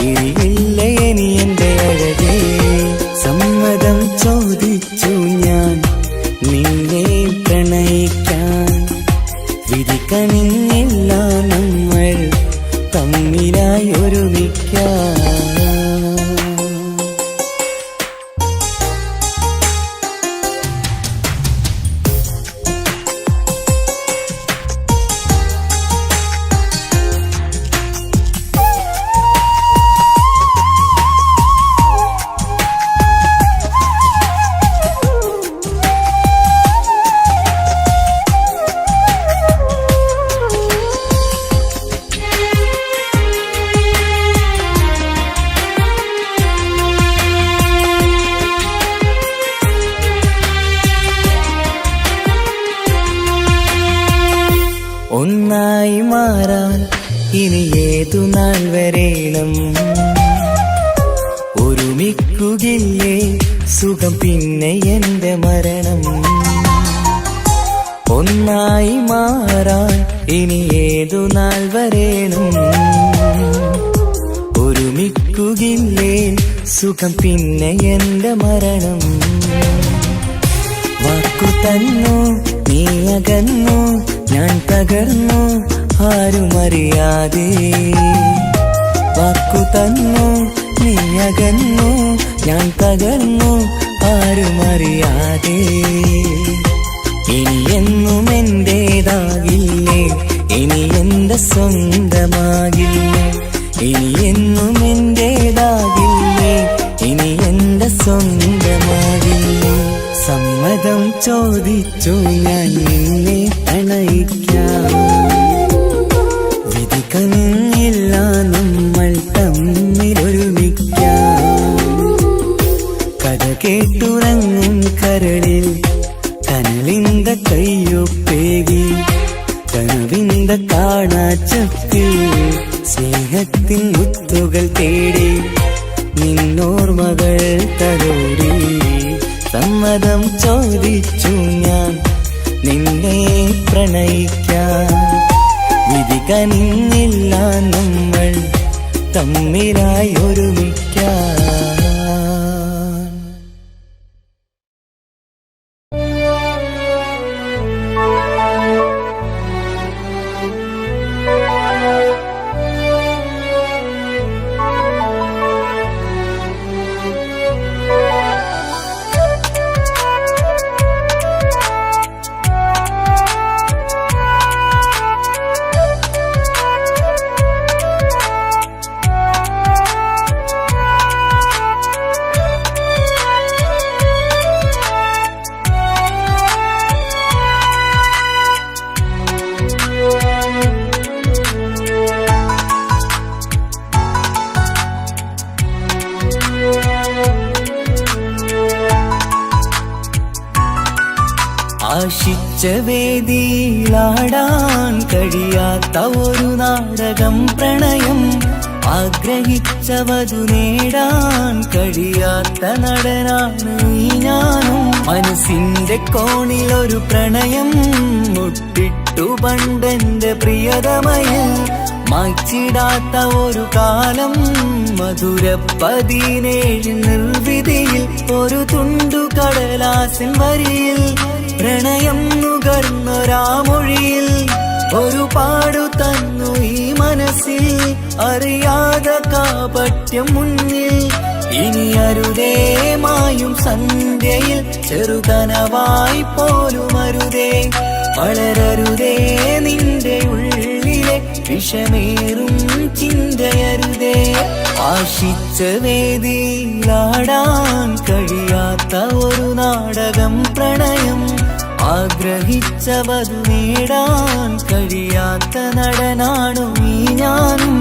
ഇരിയില്ല ഇനി എന്റെ അഴകേ. സമ്മതം ചോദിച്ചു ഞാൻ നിന്നെ പ്രണയിക്കാൻ. വിധി കനിഞ്ഞില്ല നമ്മൾ തമ്മിലായി ഒരുമിക്കാൻ. ഒന്നായി മാറാൻ ഇനി ഏതു നാൾ വരേണം. ഒരുമിക്കുകയില്ലേ സുഖം പിന്നെ എന്റെ മരണം. ഒന്നായി മാറാൻ ഇനി ഏതു നാൾ വരേണം. ഒരുമിക്കുകയില്ലേ സുഖം പിന്നെ എന്റെ മരണം. വാക്കു തന്നു നീ അകന്നു ഞാൻ തകർന്നു ആരുമറിയാതെ. വാക്കു തന്നു നീ അകന്നു ഞാൻ തകർന്നു ആരുമറിയാതെ. ഇനി എന്നും എന്റേതാകില്ലേ ഇനി എന്റെ സ്വന്തമാകില്ലേ. ഇനി എന്നും എന്റേതാകില്ലേ ഇനി എന്റെ സ്വന്തമാകില്ലേ. സമ്മതം ചോദിച്ചു ഞാൻ നിന്നെ പ്രണയിക്കാം. വിധി കനിഞ്ഞില്ല നമ്മൾ തമ്മിലൊരുമിക്കാം. കഥ കേട്ടുറങ്ങും കരളിൽ കനലിന്ത കയ്യൊപ്പേകി. കനവിന്ത കാണാച്ചപ്പിൽ സ്നേഹത്തിൻ മുത്തുകൾ തേടി നിന്നോർമകൾ തലോടി. സമ്മതം ചോദിച്ചു ഞാൻ നിന്നെ പ്രണയിക്കാൻ. വിധി കനിഞ്ഞില്ല നമ്മൾ തമ്മിലായി ഒരുമിക്കാൻ. ആശിച്ച വേദിയിലാടാൻ കഴിയാത്ത ഒരു നാടകം പ്രണയം. ആഗ്രഹിച്ചവതു നേടാൻ കഴിയാത്ത നടനാണ് ഈ ഞാനും. മനസ്സിന്റെ കോണിലൊരു പ്രണയം മുട്ടിട്ടു പണ്ടെന്റെ പ്രിയതമയിൽ. മായ്ച്ചിടാത്ത ഒരു കാലം മധുര 17 നിർവിധിയിൽ. ഒരു തുണ്ടു കടലാസിൻ വരിയിൽ പ്രണയം നുകർന്നൊരാമൊഴിയിൽ. ഒരു പാടു തന്നു ഈ മനസ്സിൽ അറിയാതെ കാപട്യം മുന്നിൽ. ഇനി അരുതേ മായും സന്ധ്യയിൽ ചെറുകനവായി പോലും അരുതേ വളരരുതേ നിന്റെ ഉള്ളിലെ വിഷമേറും ചിന്തയരുതേ ആശിച്ച വേദിയിലാടാൻ കഴിയാത്ത ഒരു നാടകം പ്രണയം ആഗ്രഹിച്ചവതു നേടാൻ കഴിയാത്ത നടനാണു നീ ഞാനും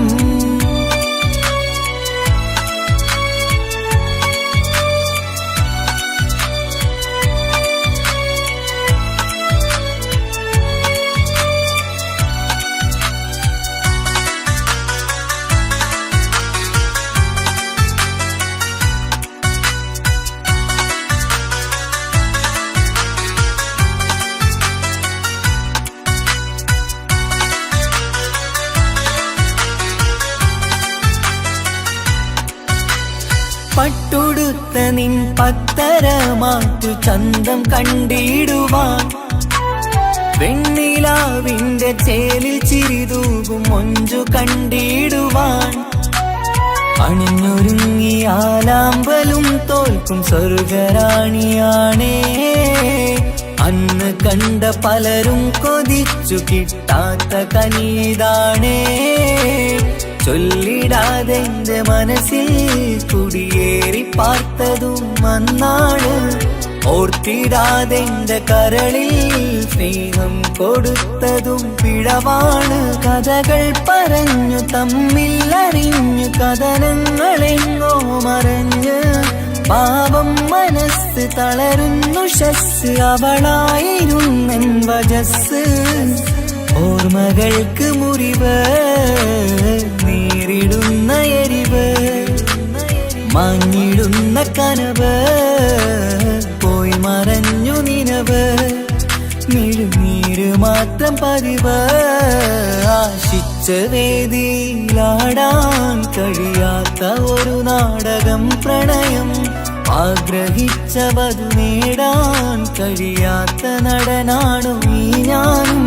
പട്ടുടുത്ത നിൻ പത്തരമാറ്റു ചന്തം കണ്ടിടുവാൻ വെണ്ണിലാവിന്റെ ചേലിൽ ചിരിതൂകും മൊഞ്ചു കണ്ടിടുവാൻ അണിഞ്ഞൊരുങ്ങിയാലാമ്പലും തോൽക്കും സ്വർഗരാണിയാണേ അന്ന് കണ്ട പലരും കൊതിച്ചു കിട്ടാത്ത കനീതാണേ ചൊല്ലിടാതെ എന്റെ മനസ്സിൽ കുടിയേറി പാർത്തതും അന്നാണ് ഓർത്തിടാതെ എന്റെ കരളിൽ സ്നേഹം കൊടുത്തതും പിഴവാണ് കഥകൾ പറഞ്ഞു തമ്മിൽ അറിഞ്ഞു കഥനങ്ങളെങ്ങോ മറഞ്ഞ് പാപം മനസ്സ് തളരുന്നു ഷസ് അവളായിരുന്നെൻ വജസ് ഓർമ്മകൾക്ക് മുറിവ് നേരിടുന്ന എരിവ് മങ്ങിടുന്ന കനവ് പോയി മറഞ്ഞു നിനവ് മിഴുനീര് മാത്രം പതിവ് ആശിച്ച വേദിയിലാടാൻ കഴിയാത്ത ഒരു നാടകം പ്രണയം ആഗ്രഹിച്ചവതു നേടാൻ കഴിയാത്ത നടനാണു നീ ഞാനും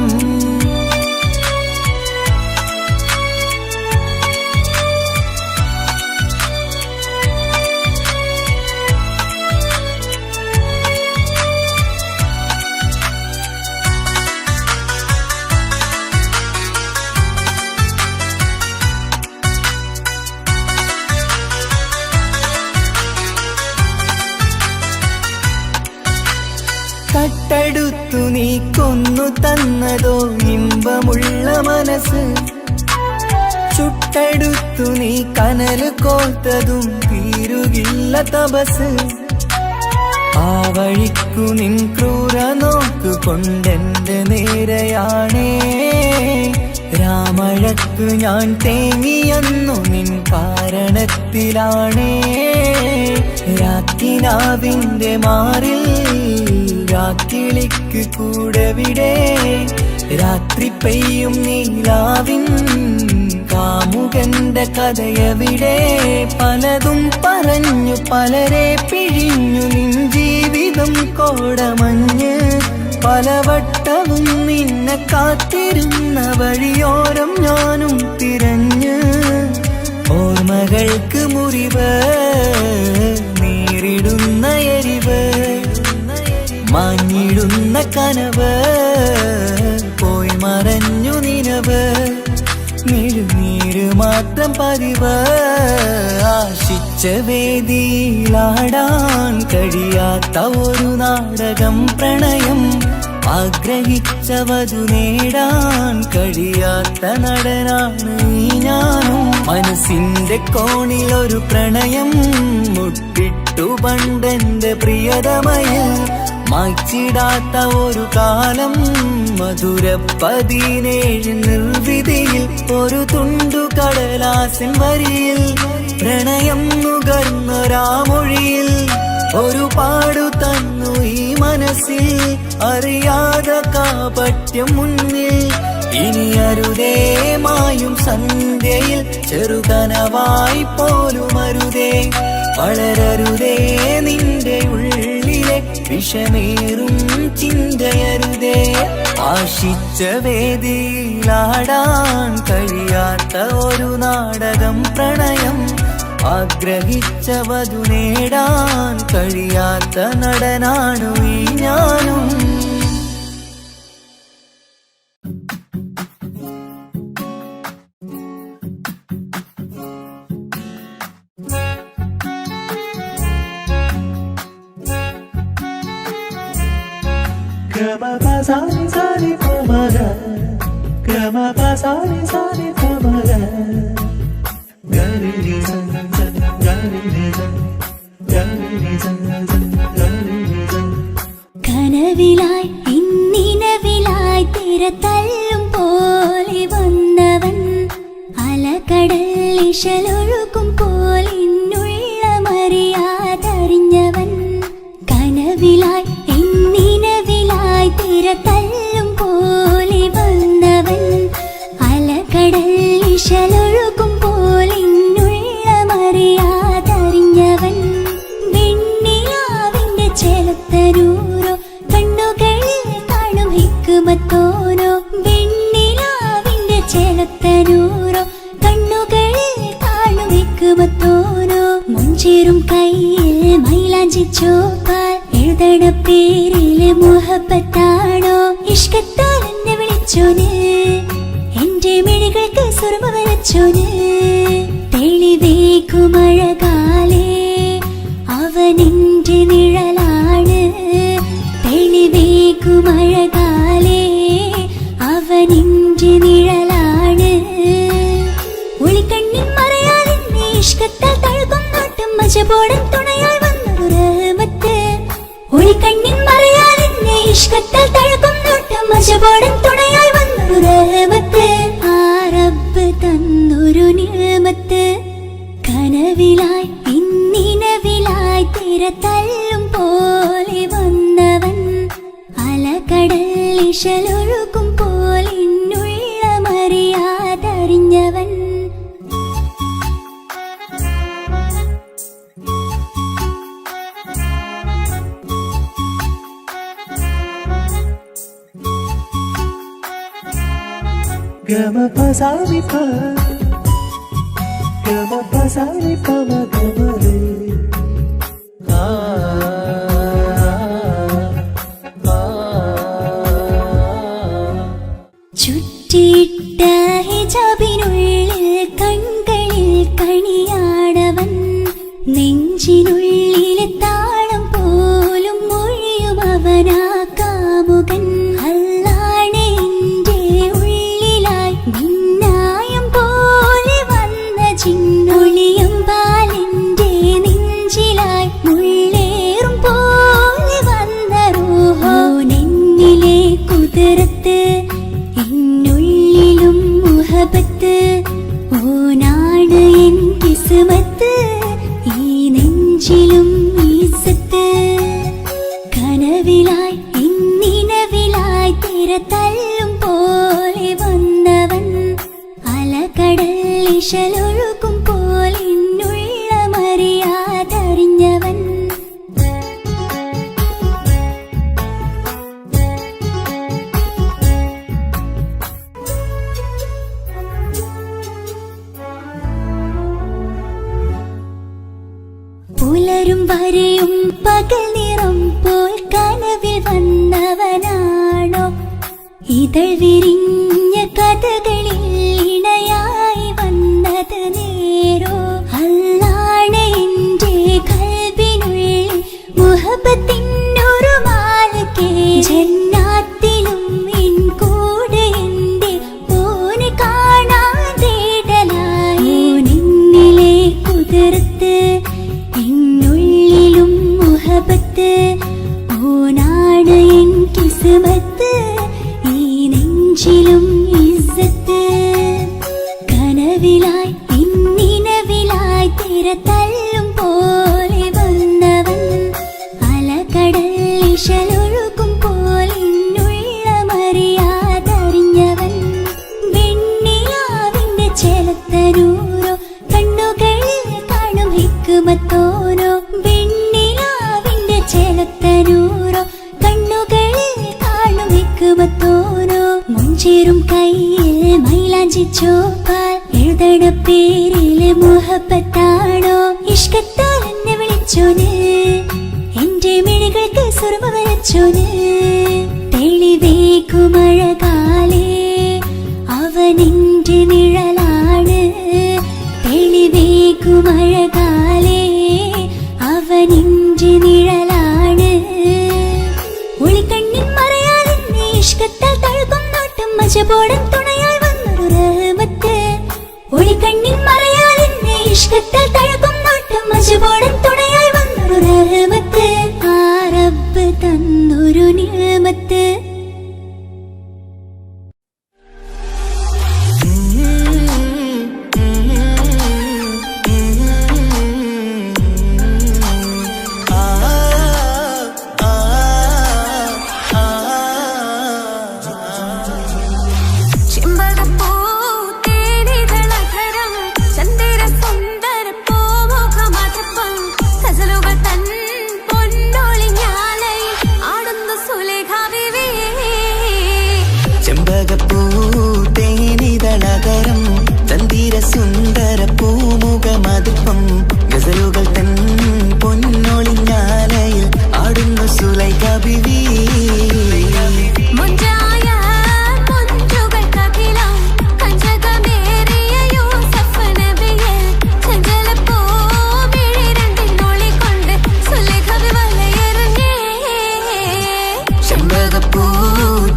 കട്ടെടുത്തു നീ കൊന്നു തന്നതോ ഇമ്പമുള്ള മനസ്സ് ചുട്ടെടുത്തു നീ കനല് കോർത്തതും തീരുകില്ല തപസ് ആ വഴിക്കു നിൻ ക്രൂര നോക്കു കൊണ്ടെന്റെ നേരെയാണേ രാമഴക്കു ഞാൻ തേങ്ങിയെന്നു നിൻ കാരണത്തിലാണേ രാത്തിനാവിന്റെ മാറിൽ രാക്കിളിക്ക് കൂടെവിടെ രാത്രി പെയ്യും നീലാവിൻ കാമുകന്റെ കഥയവിടെ പലതും പറഞ്ഞു പലരെ പിഴിഞ്ഞു നിൻ ജീവിതം കോടമഞ്ഞ് പലവട്ടവും നിന്നെ കാത്തിരുന്ന വഴിയോരം ഞാനും തിരഞ്ഞ് ഓർമ്മകൾക്ക് മുറിവ് നേരിടുന്ന എരിവ് മങ്ങിടുന്ന കനവ് പോയി മറഞ്ഞു നിനവ് മിഴുനീര് മാത്രം പതിവ് ആശിച്ച വേദിയിലാടാൻ കഴിയാത്ത ഒരു നാടകം പ്രണയം ആഗ്രഹിച്ചവതു നേടാൻ കഴിയാത്ത നടനാണ് ഈ ഞാനും മനസ്സിന്റെ കോണിലൊരു പ്രണയം മുട്ടിട്ടു പണ്ടെന്റെ പ്രിയതമയിൽ മായ്ച്ചിടാത്ത ഒരു കാലം മധുര 17 നിർവിധിയിൽ ഒരു തുണ്ടു കടലാസിൻ വരിയിൽ പ്രണയം നുകർന്നൊരാമൊഴിയിൽ ഒരു പാടു തന്നു ഈ മനസ്സിൽ അറിയാതെ കാപട്യം മുന്നിൽ ഇനി അരുതേ മായും സന്ധ്യയിൽ ചെറുകനവായി പോലും അരുതേ വളരരുതേ നിന്റെ ഉള്ളിലെ വിഷമേറും ചിന്തയരുതേ ആശിച്ച വേദിയിലാടാൻ കഴിയാത്ത ഒരു നാടകം പ്രണയം ആഗ്രഹിച്ചവതു നേടാൻ കഴിയാത്ത നടനാണു ഈ ഞാനും. കനവിലായി ഇന്നിനവിലായി തിരതല്ലും പോലെ വന്നവൻ, അലകടൽ ഇശലൊഴുകും പോലെ ഇന്നുള്ളമറിയാതറിഞ്ഞവൻ. കനവിലായി ഇന്നിനവിലായി തിരതല്ലും പോലെ വന്നവൻ, അലകടൽ ഇശലൊഴുകും പോലെ ഇന്നുള്ളമറിയാതറിഞ്ഞവൻ. വെണ്ണിലാവിന്റെ ചെലത്തനൂരോ കണ്ണുകളിൽ കാണും ഹിക്മത്തോനോ, വെണ്ണിലാവിന്റെ ചെലത്തനൂരോ കണ്ണുകളിൽ കാണും ഹിക്മത്തോനോ. മുഞ്ചേറും കയ്യിൽ മൈലാഞ്ചി ചോപ്പാൽ എഴുതണ പേരിലെ മുഹബത്താണോ, ഇഷ്കത്താൽ എന്നെ വിളിച്ചോന്, എന്റെ മിഴികൾക്ക് സുർമ വരച്ചോന്. തെളിവേക്കുമഴകാലേ അവനെന്റെ നിഴലാണ്, തെളിവേക്കുമഴകാലേ അവനെന്റെ നിഴലാണ്. ഒളിക്കണ്ണിൻ മറയാൽ എന്നെ ഇഷ്കത്താൽ തഴുകും നോട്ടം മജബോടൻ തുണയായി വന്നൊരു റഹ്മത്ത്. ഒളിക്കണ്ണിൻ മറയാൽ എന്നെ ഇഷ്കത്താൽ തഴുകും നോട്ടം മജബോടൻ തുണയായി വന്നൊരു റഹ്മത്ത്. ആ റബ്ബ് തന്നൊരു നിഅമത്ത്. കനവിലായി ഇന്നിനവിലായി തിരതല്ലും പോലെ വന്നവൻ, അലകടൽ ഇശലൊഴുകും പോലെ ഇന്നുള്ളമറിയാതറിഞ്ഞവൻ. ചുറ്റിയിട്ട ഹിജാബിനുള്ളിൽ കൺകളിൽ കണിയാടവൻ, നെഞ്ചിനുള്ളിലെ താളം പോലും മൊഴിയും അവനാ കാമുകൻ. അല്ലാണെ എന്റെ ഉള്ളിലായി മിന്നായം പോലെ വന്ന ചിന്നൊളിയും പാലെന്റെ നെഞ്ചിലായി മുള്ളേറും പോലെ വന്ന റൂഹോ, നെന്നിലെ കുതിരത്ത് എന്നുള്ളിലും മുഹബത്ത്. ഓനാണ് എൻ കിസ്മത്ത്, ഈ നെഞ്ചിലും ഈസത്ത്. കനവിലായി ഇന്നിനവിലായി തിരതല്ലും പോലെ വന്നവൻ, അലകടൽ ഇശലൊഴുകും പോലെ ഇന്നുള്ളമറിയാതറിഞ്ഞവൻ. പുലരും വരെയും പകൽ നിറം പോൽ കനവിൽ വന്നവനാണോ, ഇതൾ വിരിഞ്ഞ കഥകളിൽ ഇണയായി വന്നത് നേരോ. അല്ലാണെ എന്റെ കൽബിനുള്ളിൽ മുഹബത്തിനൊരു മാലകേ, ജന്നാത്തിലും എൻ കൂടെ എന്റെ ഓനെ കാണാൻ തേടലായി. നിന്നിലെ കുതിരത്ത് എന്നുള്ളിലും മുഹബത്ത്, ഓനാണ് എൻ കിസ്മത്ത്, ഈ നെഞ്ചിലും ഇസ്സത്ത്. കനവിലായി ഇന്നിനവിലായി തിരതല്ലും പോലെ വന്നവൻ, അലകടൽ ഇശലൊഴുകും പോലെ ഇന്നുള്ളമറിയാതറിഞ്ഞവൻ. വെണ്ണിലാവിന്റെ ചെലത്തനൂരോ കണ്ണുകളിൽ കാണും ഹിക്മത്തോനോ, വെണ്ണിലാവിന്റെ ചെലത്തനൂരോ കണ്ണുകളിൽ കാണും ഹിക്മത്തോനോ. മുഞ്ചേറും കയ്യിൽ മൈലാഞ്ചി ചോപ്പാൽ എഴുതണ പേരിലെ മുഹബത്താണോ, പടച്ചോന്, എന്റെ മിഴികൾക്ക് സുർമ വരച്ചോന്. തെളിവേകുമഴകാലേ അവനെന്റെ നിഴലാണ്, തെളിവേകുമഴകാലേ അവനെന്റെ നിഴലാണ്. ഒളിക്കണ്ണിൻ മറയാൽ എന്നെ ഇഷ്കത്താൽ തഴുകും നോട്ടം മജബോടൻ തുണയായി വന്നൊരു റഹ്മത്ത്. ഒളിക്കണ്ണിൻ മറയാൽ എന്നെ ഇഷ്കത്താൽ തഴുകും നോട്ടം മജബോടൻ തുണയായി വന്നൊരു റഹ്മത്ത്. ആ റബ്ബ് തന്നൊരു നിഅമത്ത്. സുന്ദര പൂമുഖമതിപ്പം ഗസലുകൾ തൻ പൊന്നൊളിഞ്ഞാലയിൽ ആടുന്നു സുലൈഖ ബീവി. ചെമ്പകപ്പൂ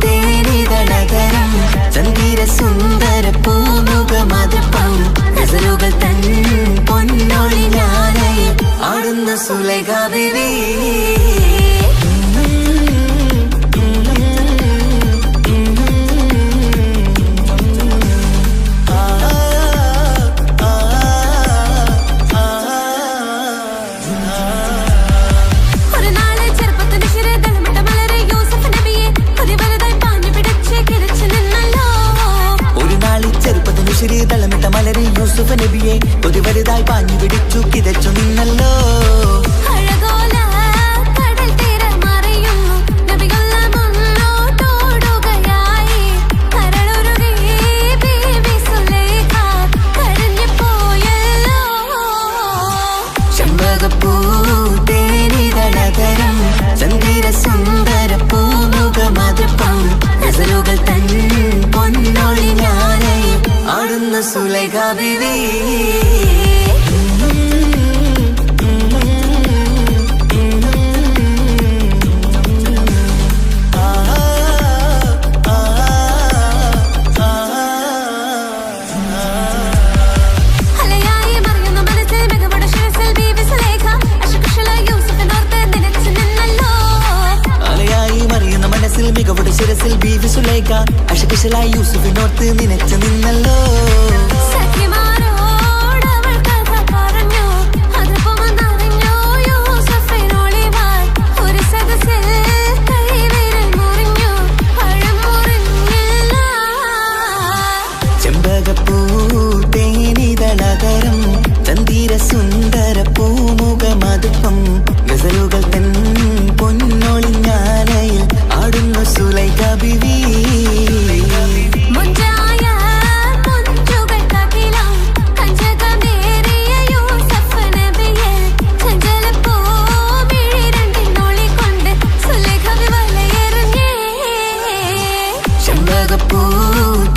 തേനിതളകരം ചന്ദിര സുന്ദര പൂമുഖമതിപ്പം ഗസലുകൾ തൻ പൊന്നൊളിഞ്ഞാലയിൽ ആടുന്നു സുലൈഖ ബീവി. തളമിട്ട മലരി യൂസുഫ് നബിയെ ഒരു വലുതായി പാഞ്ഞു പിടിച്ചു കിതച്ചു നിന്നല്ലോ. ചെമ്പകപ്പൂ തേനിതളകരം ചന്ദിര സുന്ദര പൂമുഖമതിപ്പം ഗസലുകൾ തൻ പൊന്നൊളിഞ്ഞാലയിൽ ആടുന്നു സുലൈഖ ബീവി. മികവുടെ ശിരസിൽ ബീവി സുലൈഖ അശകുശലായി യൂസുഫിനോർത്ത് നിനച്ചു നിന്നല്ലോ. ചെമ്പകപ്പൂ തേനിതളകരം ചന്ദിര സുന്ദര പൂമുഖമതിപ്പം ഗസലുകൾ തൻ പൊന്നൊളിഞ്ഞാലയിൽ ആടുന്നു സുലൈഖ ബീവി. ചെമ്പകപ്പൂ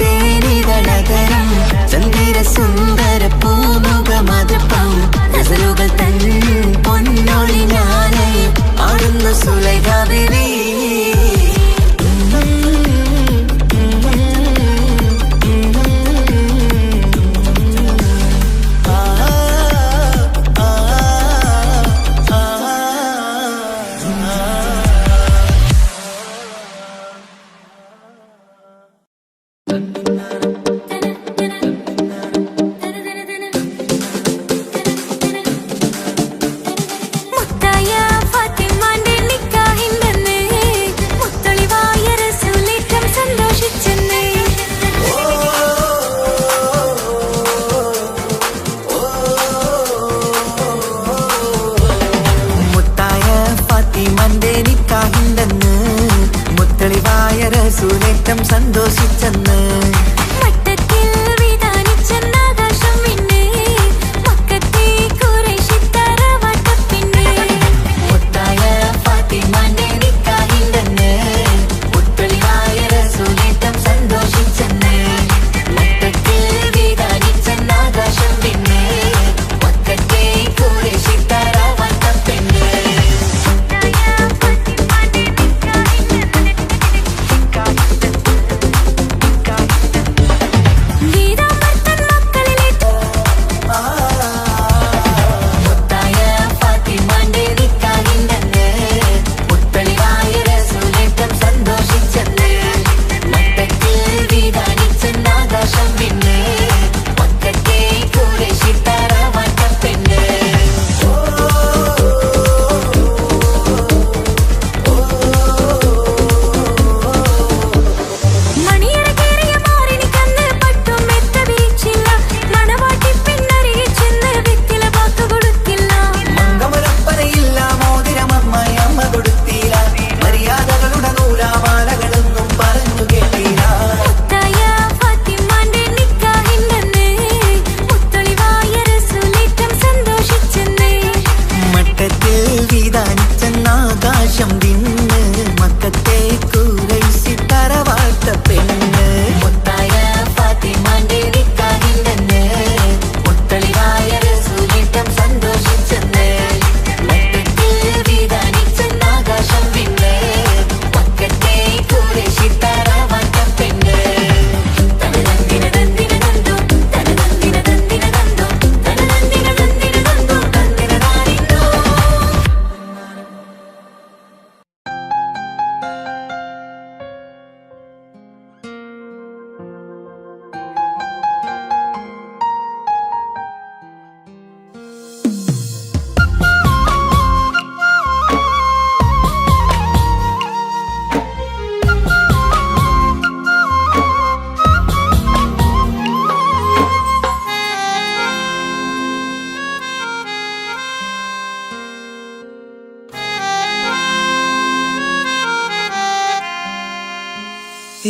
തേനിതളകരം ചന്ദിര സുന്ദര പൂമുഖമതിപ്പം ഗസലുകൾ തൻ പൊന്നൊളിഞ്ഞാലയിൽ ആടുന്നു സുലൈഖ ബീവി. സുലേറ്റം സന്തോഷിച്ചെന്ന് ആകാശം വിണ്ണ് മക്കത്തെ കൂരൈസി തറവാട്ട പെണ്ണ് മുത്തായ ഫാത്തിമാന്റെ നിക്കാഹിണ്ടെന്ന് മുത്തളിവായ റസൂലിട്ടം സന്തോഷിച്ചെന്ന് മക്കത്തിൽ വിധാനിച്ചെന്ന് ആകാശം വിണ്ണ് മക്കത്തെ കൂരൈസി തറവാട്ട പെണ്ണ് തനതന്തിന തന്തിന തന്തോ തനതന്തിന തന്തിന തന്തോ തനതന്തിന തന്തിന തന്തോ തന്തിന താനിന്തോ.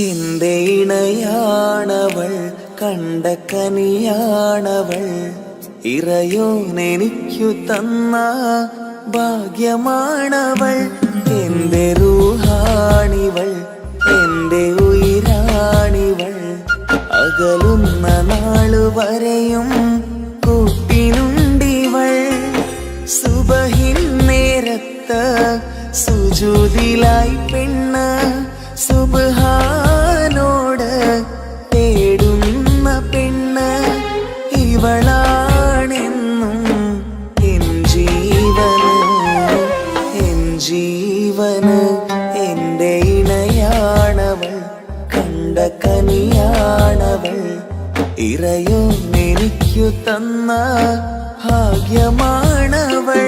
എന്റെ ഇണയാണവൾ കണ്ട കനിയാണവൾ ഇറയോനെനിക്കു തന്ന ഭാഗ്യമാണവൾ എന്റെ റൂഹാണിവൾ എന്റെ ഉയിരാണിവൾ അകലുന്ന നാളു വരെയും കൂട്ടിനുണ്ടിവൾ സുബഹിൻ നേരത്ത് സുജൂദിലായി പെണ്ണ് സുബ്ഹാനോട് തേടുന്ന പെണ്ണ് ഇവളാണെന്നും എൻ ജീവന് എന്റെ ഇണയാണവൾ കണ്ട കനിയാണവൾ ഇറയോനെനിക്കു തന്ന ഭാഗ്യമാണവൾ.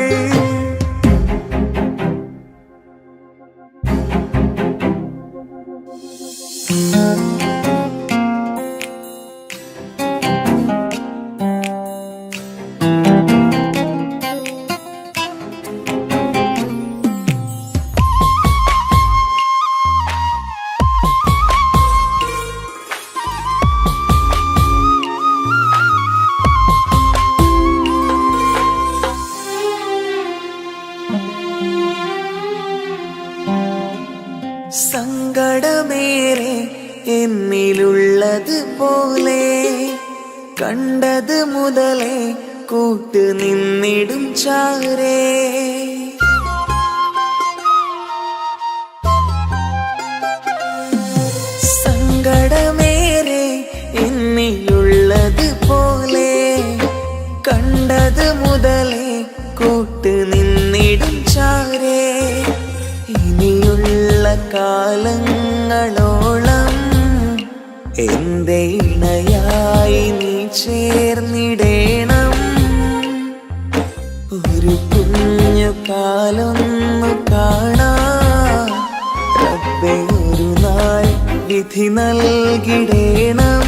സങ്കടമേറെ എന്നിലുള്ളത് പോലെ കണ്ടത് മുതലേ കൂട്ട് നിന്നിടും ചാരേ സങ്കടമേറെ എന്നിലുള്ളത് പോലെ കണ്ടത് മുതലേ കൂട്ട് നിന്നിടും ചാരേ ഇനിയുള്ള കാലങ്ങളോളം എന്റെ ഇണയായി നീ ചേർന്നിടേണം ഒരു കുഞ്ഞു കാലൊന്നു കാണാൻ റബ്ബേ ഒരു നാൾ വിധി നൽകിടേണം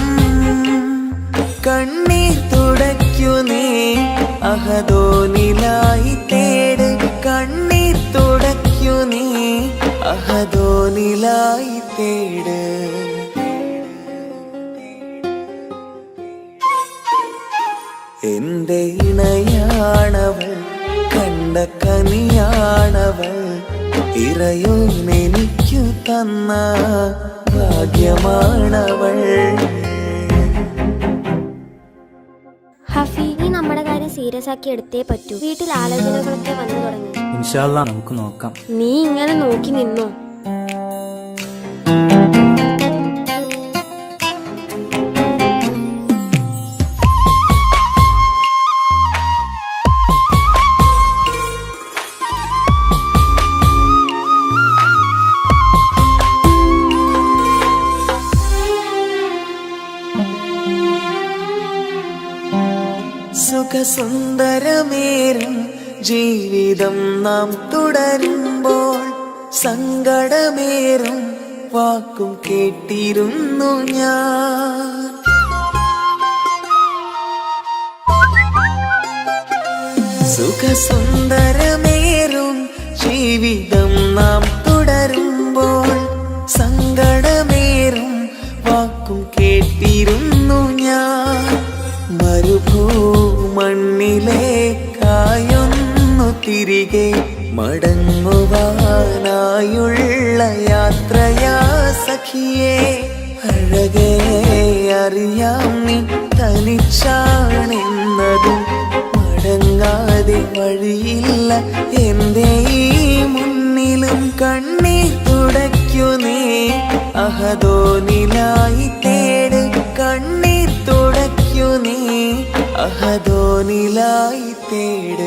കണ്ണീർ തുടയ്ക്കു നീ അഹദോനിലായി തേട് കണ്ണീർ തുടയ്ക്കു നീ അഹദോനിലായി തേട് എന്റെ ഇണയാണവൾ കണ്ട കനിയാണവൾ ഇറയോനെനിക്കു തന്ന ഭാഗ്യമാണവൾ. ഹഫി, നീ നമ്മുടെ കാര്യം സീരിയസ് ആക്കി എടുത്തേ പറ്റൂ. വീട്ടിൽ ആലോചനകളൊക്കെ വന്നു തുടങ്ങി. ഇൻഷാ അല്ലാഹ് നമുക്ക് നോക്കാം. നീ ഇങ്ങനെ നോക്കി നിന്നോ? സുഖസുന്ദരമേറും ജീവിതം നാം തുടരുമ്പോൾ സങ്കടമേറും വാക്കും കേട്ടിരുന്നു ഞാൻ. സുഖസുന്ദരമേറും ജീവിതം നാം തുടരുമ്പോൾ സങ്കടമേറും വാക്കും കേട്ടിരുന്നു ഞാൻ. മരുഭൂമണ്ണിലേക്കായൊന്നു തിരികെ മടങ്ങുവാൻ അറിയാം നീ തനിച്ചാണെന്നതും മടങ്ങാതെ വഴിയില്ല എൻ്റെ ഈ മുന്നിലും കണ്ണീർ തുടയ്ക്കു നീ അഹദോനിലായി തേട് കണ്ണീർ തുടയ്ക്കു നീ അഹദോനിലായി തേട്